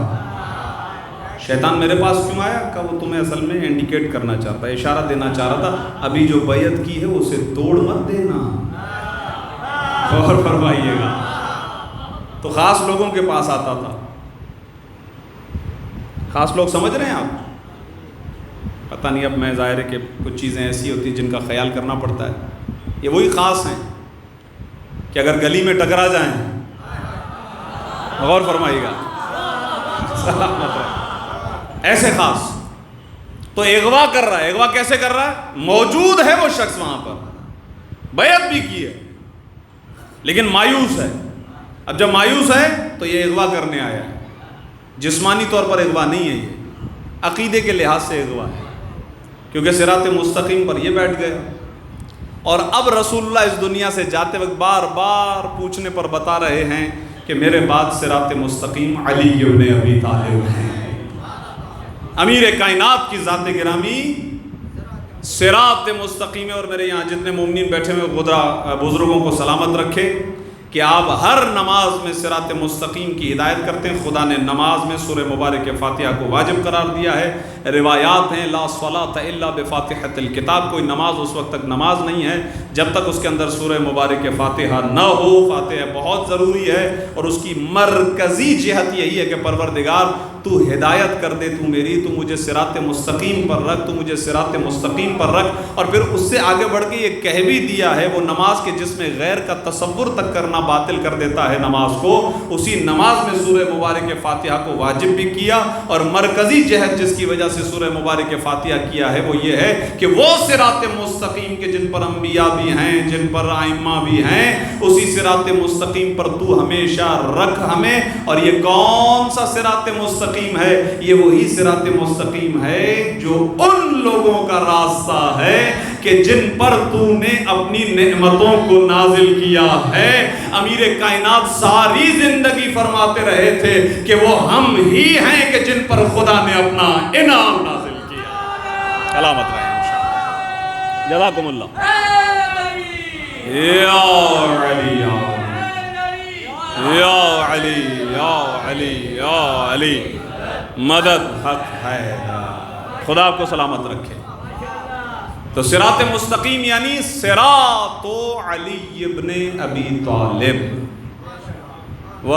شیطان میرے پاس کیوں آیا؟ کہ وہ تمہیں اصل میں انڈیکیٹ کرنا چاہتا ہے، اشارہ دینا چاہ رہا تھا، ابھی جو بیعت کی ہے اسے توڑ مت دینا۔ غور فرمائیے گا، تو خاص لوگوں کے پاس آتا تھا، خاص لوگ سمجھ رہے ہیں آپ؟ پتہ نہیں، اب میں ظاہر ہے کہ کچھ چیزیں ایسی ہوتی ہیں جن کا خیال کرنا پڑتا ہے، یہ وہی خاص ہیں۔ کہ اگر گلی میں ٹکرا جائیں، غور فرمائیے گا، سلامت رہے، ایسے خاص. تو اغوا کر رہا ہے. اغوا کیسے کر رہا ہے؟ موجود ہے وہ شخص وہاں پر، بیعت بھی کی ہے، لیکن مایوس ہے. اب جب مایوس ہے تو یہ اغوا کرنے آیا ہے. جسمانی طور پر اغوا نہیں ہے، یہ عقیدے کے لحاظ سے اغوا ہے، کیونکہ صراط مستقیم پر یہ بیٹھ گئے. اور اب رسول اللہ اس دنیا سے جاتے وقت بار بار پوچھنے پر بتا رہے ہیں کہ میرے بعد صراط مستقیم علی ابن ابی طالب ہیں. امیر کائنات کی ذات گرامی صراط مستقیم ہے. اور میرے یہاں جتنے مومنین بیٹھے ہوئے بزرگوں کو سلامت رکھے کہ آپ ہر نماز میں صراط مستقیم کی ہدایت کرتے ہیں. خدا نے نماز میں سورہ مبارک فاتحہ کو واجب قرار دیا ہے. روایات ہیں لا صلاۃ الا بفاتحۃ الکتاب، کوئی نماز اس وقت تک نماز نہیں ہے جب تک اس کے اندر سورہ مبارک فاتحہ نہ ہو. فاتحہ بہت ضروری ہے، اور اس کی مرکزی جہت یہی ہے کہ پروردگار تو ہدایت کر دے، تو میری، تو مجھے صراط مستقیم پر رکھ، تو مجھے صراط مستقیم پر رکھ. اور پھر اس سے آگے بڑھ کے یہ کہہ بھی دیا ہے وہ نماز کے جس میں غیر کا تصور تک کرنا باطل کر دیتا ہے نماز کو، اسی نماز میں سورہ مبارک فاتحہ کو واجب بھی کیا. اور مرکزی جہت جس کی وجہ سے سورہ مبارک فاتحہ کیا ہے وہ یہ ہے کہ وہ صراط مستقیم کے جن پر انبیاء بھی ہیں، جن پر ائمہ بھی ہیں، اسی صراط مستقیم پر تو ہمیشہ رکھ ہمیں. اور یہ کون سا صراط مستقیم ہے؟ یہ وہی صراط مستقیم ہے جو ان لوگوں کا راستہ ہے کہ جن پر تو نے اپنی نعمتوں کو نازل کیا ہے. امیر کائنات ساری زندگی فرماتے رہے تھے کہ وہ ہم ہی ہیں کہ جن پر خدا نے اپنا انعام نازل کیا. سلامت رہے انشاءاللہ. جزاکم اللہ. یا علی یا علی یا علی یا علی، مدد حق ہے. خدا آپ کو سلامت رکھے. تو صراط مستقیم یعنی صراط علی ابن ابی طالب و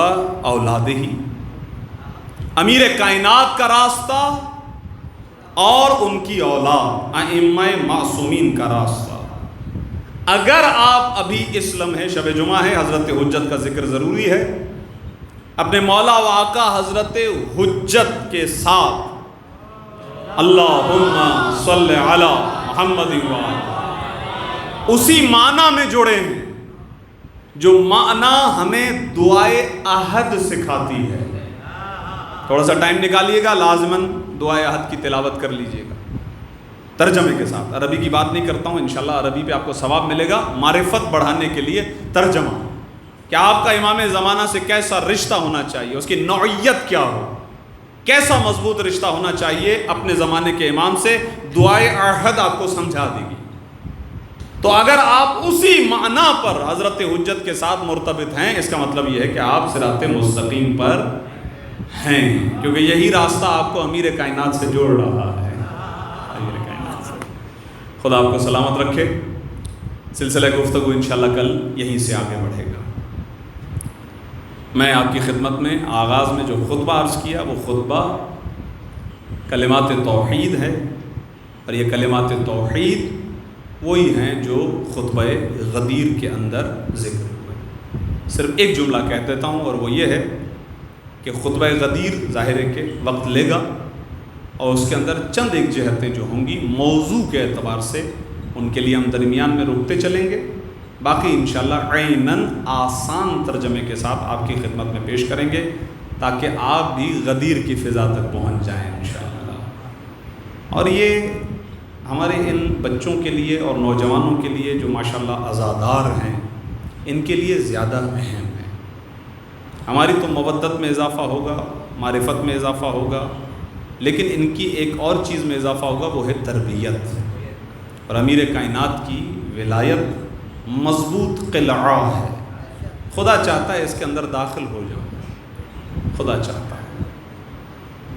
اولادہ، امیر کائنات کا راستہ اور ان کی اولاد ائمہ معصومین کا راستہ. اگر آپ ابھی اس لمحے شب جمعہ ہے، حضرت حجت کا ذکر ضروری ہے. اپنے مولا و آقا حضرت حجت کے ساتھ اللہم صلی علی محمد اسی معنی میں جڑے ہیں جو معنی ہمیں دعائے عہد سکھاتی ہے. تھوڑا سا ٹائم نکالیے گا، لازماً دعائے عہد کی تلاوت کر لیجئے گا ترجمے کے ساتھ. عربی کی بات نہیں کرتا ہوں، انشاءاللہ عربی پہ آپ کو ثواب ملے گا. معرفت بڑھانے کے لیے ترجمہ کہ آپ کا امام زمانہ سے کیسا رشتہ ہونا چاہیے، اس کی نوعیت کیا ہو، کیسا مضبوط رشتہ ہونا چاہیے اپنے زمانے کے امام سے. دعائے عہد آپ کو سمجھا دے گی. تو اگر آپ اسی معنی پر حضرت حجت کے ساتھ مرتبط ہیں، اس کا مطلب یہ ہے کہ آپ صراط مستقیم پر ہیں، کیونکہ یہی راستہ آپ کو امیر کائنات سے جوڑ رہا ہے. امیر کائنات سے. خدا آپ کو سلامت رکھے. سلسلہ گفتگو انشاءاللہ کل یہیں سے آگے بڑھے گا. میں آپ کی خدمت میں آغاز میں جو خطبہ عرض کیا وہ خطبہ کلمات توحید ہے، اور یہ کلمات توحید وہی ہیں جو خطبہ غدیر کے اندر ذکر ہوئے. صرف ایک جملہ کہہ دیتا ہوں، اور وہ یہ ہے کہ خطبہ غدیر ظاہر ہے کہ وقت لے گا، اور اس کے اندر چند ایک جہتیں جو ہوں گی موضوع کے اعتبار سے ان کے لیے ہم درمیان میں رکتے چلیں گے. باقی انشاءاللہ عیناً آسان ترجمے کے ساتھ آپ کی خدمت میں پیش کریں گے تاکہ آپ بھی غدیر کی فضا تک پہنچ جائیں انشاءاللہ. اور یہ ہمارے ان بچوں کے لیے اور نوجوانوں کے لیے جو ماشاءاللہ عزادار ہیں، ان کے لیے زیادہ اہم ہے. ہماری تو مودت میں اضافہ ہوگا، معرفت میں اضافہ ہوگا، لیکن ان کی ایک اور چیز میں اضافہ ہوگا، وہ ہے تربیت. اور امیر کائنات کی ولایت مضبوط قلعہ ہے. خدا چاہتا ہے اس کے اندر داخل ہو جاؤ، خدا چاہتا ہے.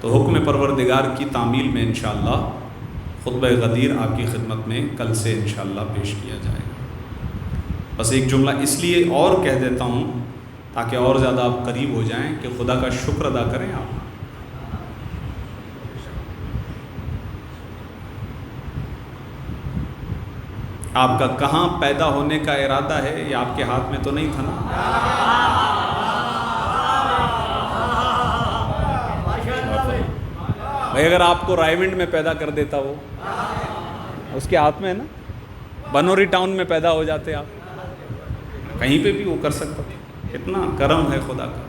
تو حکم پروردگار کی تعمیل میں انشاءاللہ خطبہ غدیر آپ کی خدمت میں کل سے انشاءاللہ پیش کیا جائے گا. بس ایک جملہ اس لیے اور کہہ دیتا ہوں تاکہ اور زیادہ آپ قریب ہو جائیں کہ خدا کا شکر ادا کریں آپ. آپ کا کہاں پیدا ہونے کا ارادہ ہے یہ آپ کے ہاتھ میں تو نہیں تھا نا. بھائی اگر آپ کو رائے ونڈ میں پیدا کر دیتا وہ اس کے ہاتھ میں ہے نا. بنوری ٹاؤن میں پیدا ہو جاتے آپ, کہیں پہ بھی وہ کر سکتا تھا. اتنا کرم ہے خدا کا.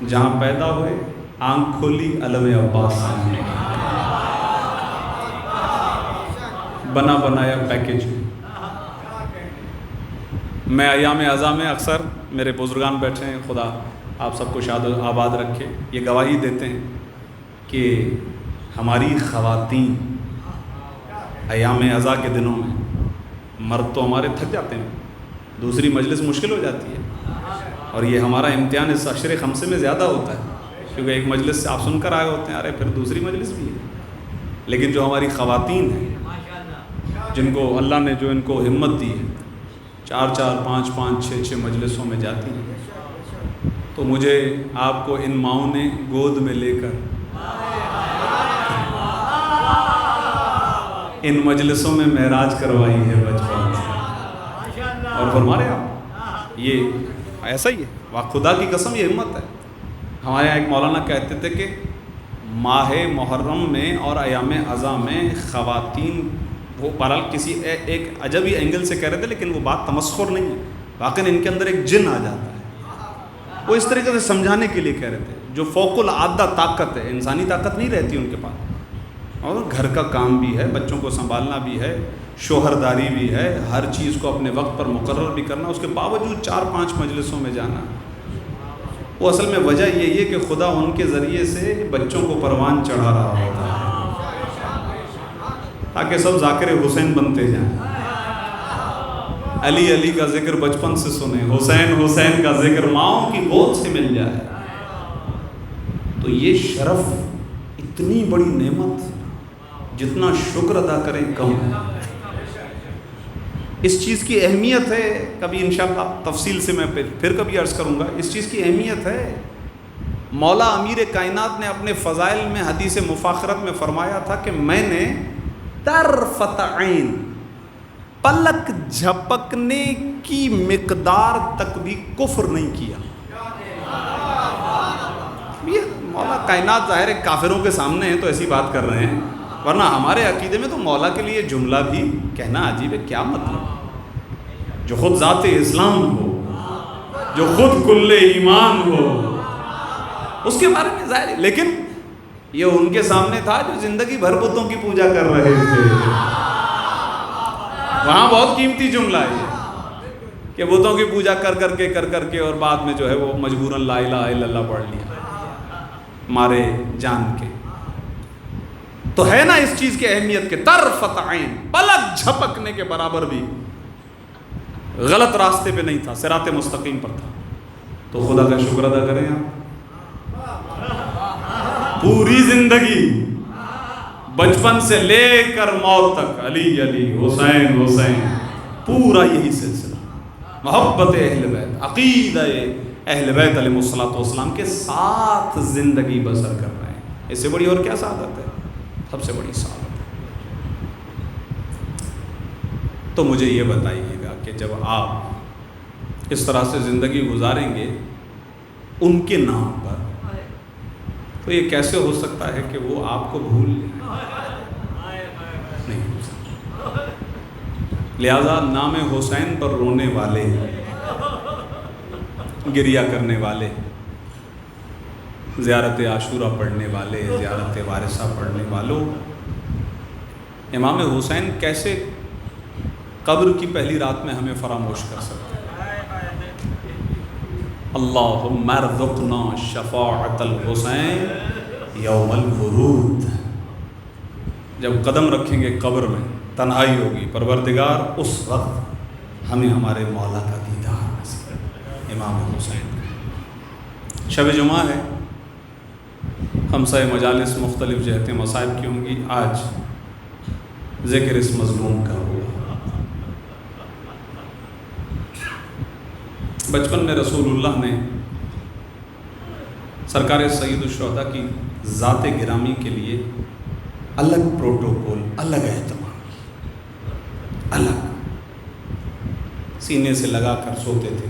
جہاں پیدا ہوئے آنکھ کھولی علم عباس سامنے, بنا بنایا پیکیج. میں ایام عزا میں اکثر میرے بزرگان بیٹھے ہیں, خدا آپ سب کو شاد و آباد رکھے, یہ گواہی دیتے ہیں کہ ہماری خواتین ایام عزا کے دنوں میں, مرد تو ہمارے تھک جاتے ہیں, دوسری مجلس مشکل ہو جاتی ہے, اور یہ ہمارا امتحان اس عشر خمسے میں زیادہ ہوتا ہے کیونکہ ایک مجلس سے آپ سن کر آئے ہوتے ہیں, ارے پھر دوسری مجلس بھی ہے. لیکن جو ہماری خواتین ہیں جن کو اللہ نے جو ان کو ہمت دی ہے, 4 5 5 6 مجلسوں میں جاتی ہیں, تو مجھے آپ کو ان ماؤں نے گود میں لے کر ان مجلسوں میں معراج کروائی ہے بچپن سے. اور فرما رہے آپ یہ ایسا ہی ہے, واہ خدا کی قسم یہ ہمت ہے. ہمارے یہاں ایک مولانا کہتے تھے کہ ماہ محرم میں اور ایام عزا میں خواتین, وہ بہرحال کسی ایک عجب ہی اینگل سے کہہ رہے تھے لیکن وہ بات تمسخر نہیں ہے, واقعی ان کے اندر ایک جن آ جاتا ہے. وہ اس طریقے سے سمجھانے کے لیے کہہ رہے تھے جو فوق العادہ طاقت ہے, انسانی طاقت نہیں رہتی ان کے پاس, اور گھر کا کام بھی ہے, بچوں کو سنبھالنا بھی ہے, شوہرداری بھی ہے, ہر چیز کو اپنے وقت پر مقرر بھی کرنا, اس کے باوجود 4 5 مجلسوں میں جانا. وہ اصل میں وجہ یہی ہے کہ خدا ان کے ذریعے سے بچوں کو پروان چڑھا رہا ہوتا ہے تاکہ سب ذاکر حسین بنتے جائیں. علی علی کا ذکر بچپن سے سنیں, حسین حسین کا ذکر ماؤں کی گود سے مل جائے. تو یہ شرف اتنی بڑی نعمت, جتنا شکر ادا کریں کم ہے. اس چیز کی اہمیت ہے, کبھی انشاءاللہ تفصیل سے میں پھر کبھی عرض کروں گا. اس چیز کی اہمیت ہے. مولا امیر کائنات نے اپنے فضائل میں حدیث مفاخرت میں فرمایا تھا کہ میں نے طرفت عین, پلک جھپکنے کی مقدار تک بھی کفر نہیں کیا. یہ مولا کائنات ظاہر ہے کافروں کے سامنے ہیں تو ایسی بات کر رہے ہیں, ورنہ ہمارے عقیدے میں تو مولا کے لیے جملہ بھی کہنا عجیب ہے. کیا مطلب؟ جو خود ذات اسلام ہو, جو خود کل ایمان ہو, اس کے بارے میں ظاہر ہے. لیکن یہ ان کے سامنے تھا جو زندگی بھر بتوں کی پوجا کر رہے تھے. وہاں بہت قیمتی جملہ ہے یہ کہ بتوں کی پوجا کر کے اور بعد میں جو ہے وہ مجبوراً لا الہ الا اللہ پڑھ لیا مارے جان کے. تو ہے نا اس چیز کی اہمیت کے طرفت عین, پلک جھپکنے کے برابر بھی غلط راستے پہ نہیں تھا, صراط مستقیم پر تھا. تو خدا کا شکر ادا کریں آپ. پوری زندگی بچپن سے لے کر موت تک علی علی حسین حسین, پورا یہی سلسلہ محبت اہل بیت, عقیدہ اہل بیت علیہ الصلوۃ والسلام کے ساتھ زندگی بسر کر رہے ہیں. اس سے بڑی اور کیا سعادت ہے؟ سب سے بڑی سعادت ہے. تو مجھے یہ بتائیے گا کہ جب آپ اس طرح سے زندگی گزاریں گے ان کے نام پر, تو یہ کیسے ہو سکتا ہے کہ وہ آپ کو بھول لیں؟ نہیں ہو سکتا. لہذا نام حسین پر رونے والے, گریہ کرنے والے, زیارت عاشورہ پڑھنے والے, زیارت وارثہ پڑھنے والوں, امام حسین کیسے قبر کی پہلی رات میں ہمیں فراموش کر سکتے ہیں؟ اللہم ارزقنا شفاعت الحسین یوم الورود. جب قدم رکھیں گے قبر میں, تنہائی ہوگی, پروردگار اس وقت ہمیں ہمارے مولا کا دیدار نصیب. امام حسین شب جمعہ ہے, ہمسائے مجالس مختلف جہتیں مصائب کی ہوں گی. آج ذکر اس مظلوم کا ہوا. بچپن میں رسول اللہ نے سرکار سید الشہداء کی ذات گرامی کے لیے الگ پروٹوکول, الگ اہتمام کی. الگ سینے سے لگا کر سوتے تھے۔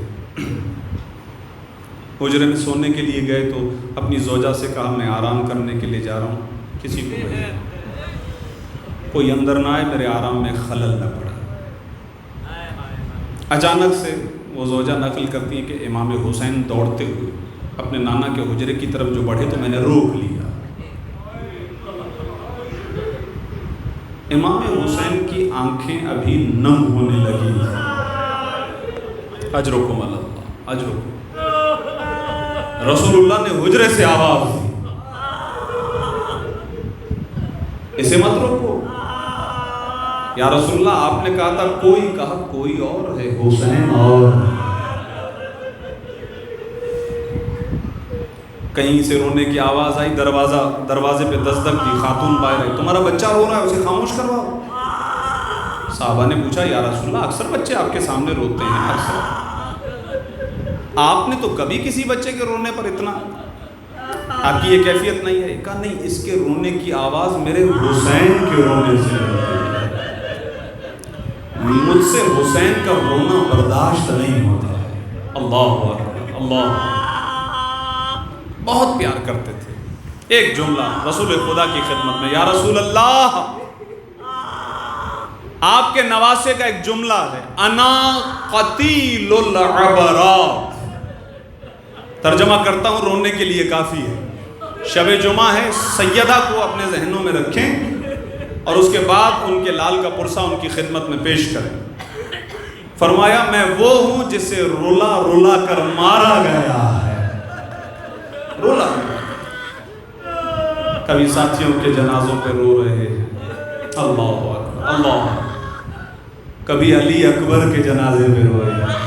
حجرے میں سونے کے لیے گئے تو اپنی زوجہ سے کہا میں آرام کرنے کے لیے جا رہا ہوں، کسی کو بھیجو، کوئی اندر نہ آئے، میرے آرام میں خلل نہ پڑا۔ اچانک سے وہ زوجہ نقل کرتی ہیں کہ امام حسین دوڑتے ہوئے اپنے نانا کے حجرے کی طرف جو بڑھے تو میں نے روک لیا۔ امام حسین کی آنکھیں ابھی نم ہونے لگی، اجرکم اللہ، اجرکم۔ رسول اللہ نے حجرے سے آواز دی، اسے مت روکو۔ یا رسول اللہ آپ نے کہا تھا کوئی، کہا کوئی اور ہے، حسین اور۔ کہیں سے رونے کی آواز آئی، دروازے پہ دستک دی، خاتون باہر آئی، تمہارا بچہ رو رہا ہے، اسے خاموش کرواؤ۔ صحابہ نے پوچھا یا رسول اللہ اکثر بچے آپ کے سامنے روتے ہیں، اکثر، آپ نے تو کبھی کسی بچے کے رونے پر اتنا، آپ کی یہ کیفیت نہیں ہے؟ کہا نہیں، اس کے رونے کی آواز میرے حسین کے رونے سے ہوتی ہے، مجھ سے حسین کا رونا برداشت نہیں ہوتا ہے۔ اللہ اکبر، اللہ، بہت پیار کرتے تھے۔ ایک جملہ رسول خدا کی خدمت میں، یا رسول اللہ، آپ کے نواسے کا ایک جملہ ہے، انا قتیل العبرات، ترجمہ کرتا ہوں، رونے کے لیے کافی ہے۔ شب جمعہ ہے، سیدہ کو اپنے ذہنوں میں رکھیں اور اس کے بعد ان کے لال کا پرسہ ان کی خدمت میں پیش کریں۔ فرمایا میں وہ ہوں جسے رولا رولا کر مارا گیا ہے، رولا۔ کبھی ساتھیوں کے جنازوں پہ رو رہے ہیں، اللہ اکبر، اللہ، کبھی علی اکبر کے جنازے پہ رو رہے ہیں،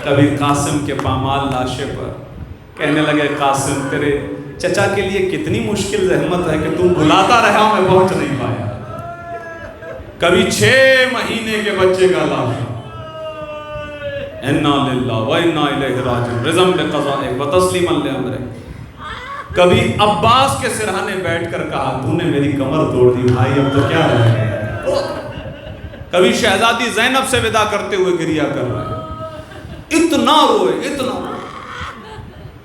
کبھی قاسم کے پامال لاشے پر، کہنے لگے قاسم تیرے چچا کے لیے کتنی مشکل زحمت ہے کہ تم بلاتا رہا میں پہنچ نہیں پایا۔ کبھی 6 مہینے کے بچے کا لاشا، انا للہ و انا الیہ راجعون، رضا بقضائہ و تسلیما لامرہ۔ کبھی عباس کے سرہانے بیٹھ کر کہا تو نے میری کمر توڑ دی بھائی، اب تو کیا رہ گیا۔ کبھی شہزادی زینب سے وداع کرتے ہوئے گریہ کر رہے، اتنا روئے، اتنا روئے۔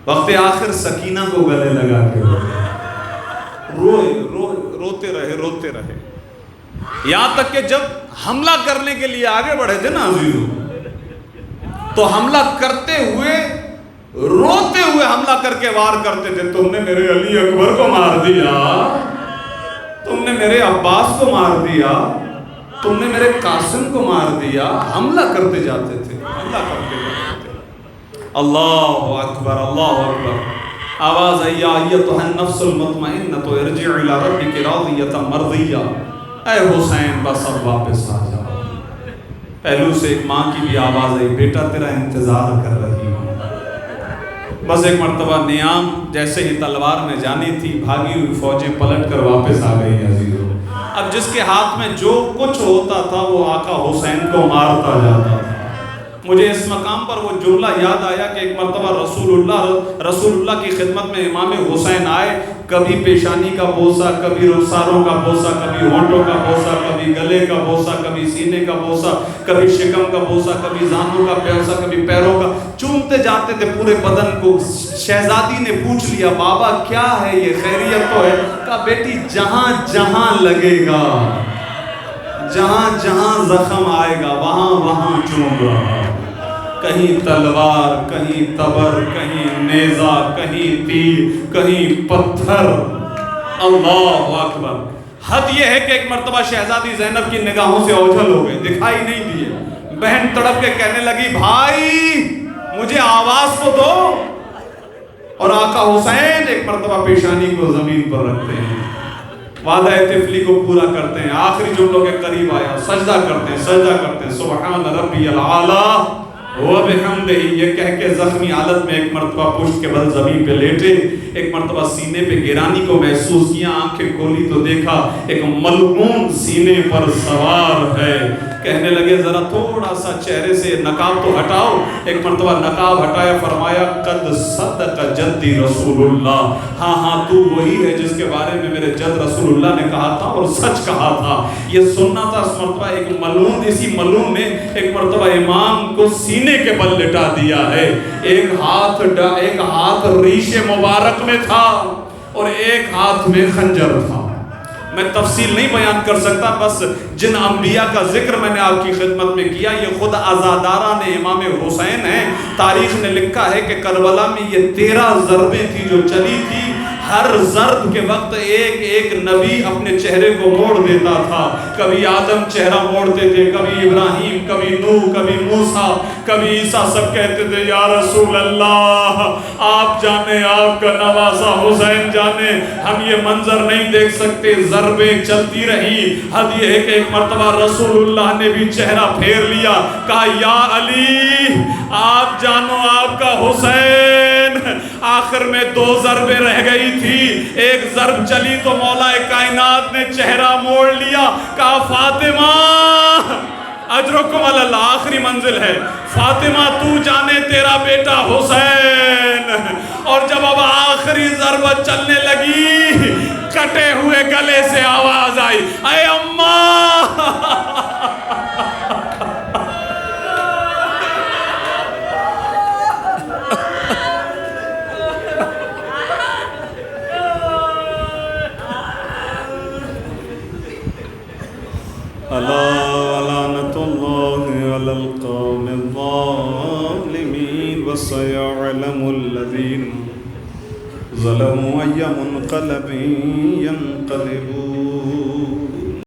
وقت آخر سکینہ کو گلے لگا کے روتے رہے، یہاں تک کہ جب حملہ کرنے کے لیے آگے بڑھے تھے نا عزیزو، تو حملہ کرتے ہوئے روتے ہوئے حملہ کر کے وار کرتے تھے، تم نے میرے علی اکبر کو مار دیا، تم نے میرے عباس کو مار دیا، تم نے میرے قاسم کو مار دیا۔ حملہ کرتے جاتے تھے، حملہ کرتے جاتے تھے۔ اللہ اکبر، اللہ اکبر۔ آواز آئی، یا ایتھا النفس المطمئنۃ ارجعی الی ربک راضیۃ مرضیہ، اے حسین بس اب واپس آ جاؤ۔ پہلو سے ایک ماں کی بھی آواز آئی، بیٹا تیرا انتظار کر رہی ہوں۔ بس ایک مرتبہ نیام جیسے ہی تلوار میں جانی تھی، بھاگی ہوئی فوجیں پلٹ کر واپس آ گئی عزیزو۔ اب جس کے ہاتھ میں جو کچھ ہوتا تھا وہ آقا حسین کو مارتا جاتا تھا۔ مجھے اس مقام پر وہ جملہ یاد آیا کہ ایک مرتبہ رسول اللہ کی خدمت میں امام حسین آئے، کبھی پیشانی کا بوسہ، کبھی رخساروں کا بوسہ، کبھی ہونٹوں کا بوسہ، کبھی گلے کا بوسہ، کبھی سینے کا بوسہ، کبھی شکم کا بوسہ، کبھی زانوں کا بوسہ، کبھی پیروں کا، چومتے جاتے تھے پورے بدن کو۔ شہزادی نے پوچھ لیا بابا کیا ہے یہ، خیریت تو ہے؟ کہا بیٹی جہاں جہاں لگے گا، جہاں جہاں زخم آئے گا وہاں وہاں چوم رہا، کہیں تلوار، کہیں تبر، کہیں نیزہ، کہیں تیر، کہیں پتھر۔ اللہ اکبر۔ حد یہ ہے کہ ایک مرتبہ شہزادی زینب کی نگاہوں سے اوجھل ہو گئے، دکھائی نہیں دیے۔ بہن تڑپ کے کہنے لگی بھائی مجھے آواز تو دو، اور آقا حسین ایک مرتبہ پیشانی کو زمین پر رکھتے ہیں، وعدہ طفلی کو پورا کرتے ہیں، آخری جملوں کے قریب آیا، سجدہ کرتے ہیں، سبحان ربی الاعلی وبحمدہ، یہ کہہ کے زخمی حالت میں ایک مرتبہ پشت کے بل زمین پہ لیٹے، ایک مرتبہ سینے پہ گرانی کو محسوس کیا، آنکھیں کھولی تو دیکھا ایک ملعون سینے پر سوار ہے۔ کہنے لگے ذرا تھوڑا سا چہرے سے نقاب تو ہٹاؤ. ایک مرتبہ نقاب ہٹایا, فرمایا قد صدق جدی رسول اللہ, ہاں ہاں تو وہی ہے جس کے بارے میں میرے جد رسول اللہ نے کہا تھا اور سچ کہا تھا. یہ سننا تھا. اس مرتبہ ایک ملعون, اسی ملعون نے ایک مرتبہ امام کو سینے کے بل لٹا دیا ہے. ایک ہاتھ ریش مبارک میں تھا اور ایک ہاتھ میں خنجر تھا. میں تفصیل نہیں بیان کر سکتا, بس جن انبیاء کا ذکر میں نے آپ کی خدمت میں کیا یہ خود عزاداران امام حسین ہیں. تاریخ نے لکھا ہے کہ کربلا میں یہ 13 ضربیں تھی جو چلی تھی. ہر ضرب کے وقت ایک ایک نبی اپنے چہرے کو موڑ دیتا تھا. کبھی آدم چہرہ موڑتے تھے, کبھی ابراہیم, کبھی نوح, کبھی موسیٰ, کبھی عیسیٰ. سب کہتے تھے یا رسول اللہ آپ جانے, آپ کا نواسا حسین جانے, ہم یہ منظر نہیں دیکھ سکتے. ضربیں چلتی رہی. حد یہ ہے کہ ایک مرتبہ رسول اللہ نے بھی چہرہ پھیر لیا, کہا یا علی آپ جانو آپ کا حسین. آخر میں 2 ضربیں رہ گئی تھی. ایک ضرب چلی تو مولا کائنات نے چہرہ موڑ لیا, کہا فاطمہ اجرکم اللہ, آخری منزل ہے, فاطمہ تو جانے تیرا بیٹا حسین. اور جب اب آخری ضربت چلنے لگی, کٹے ہوئے گلے سے آواز آئی, اے اماں. لعنت اللہ علی القوم الظالمین وسيعلم الذین ظلموا أي منقلب ينقلبون.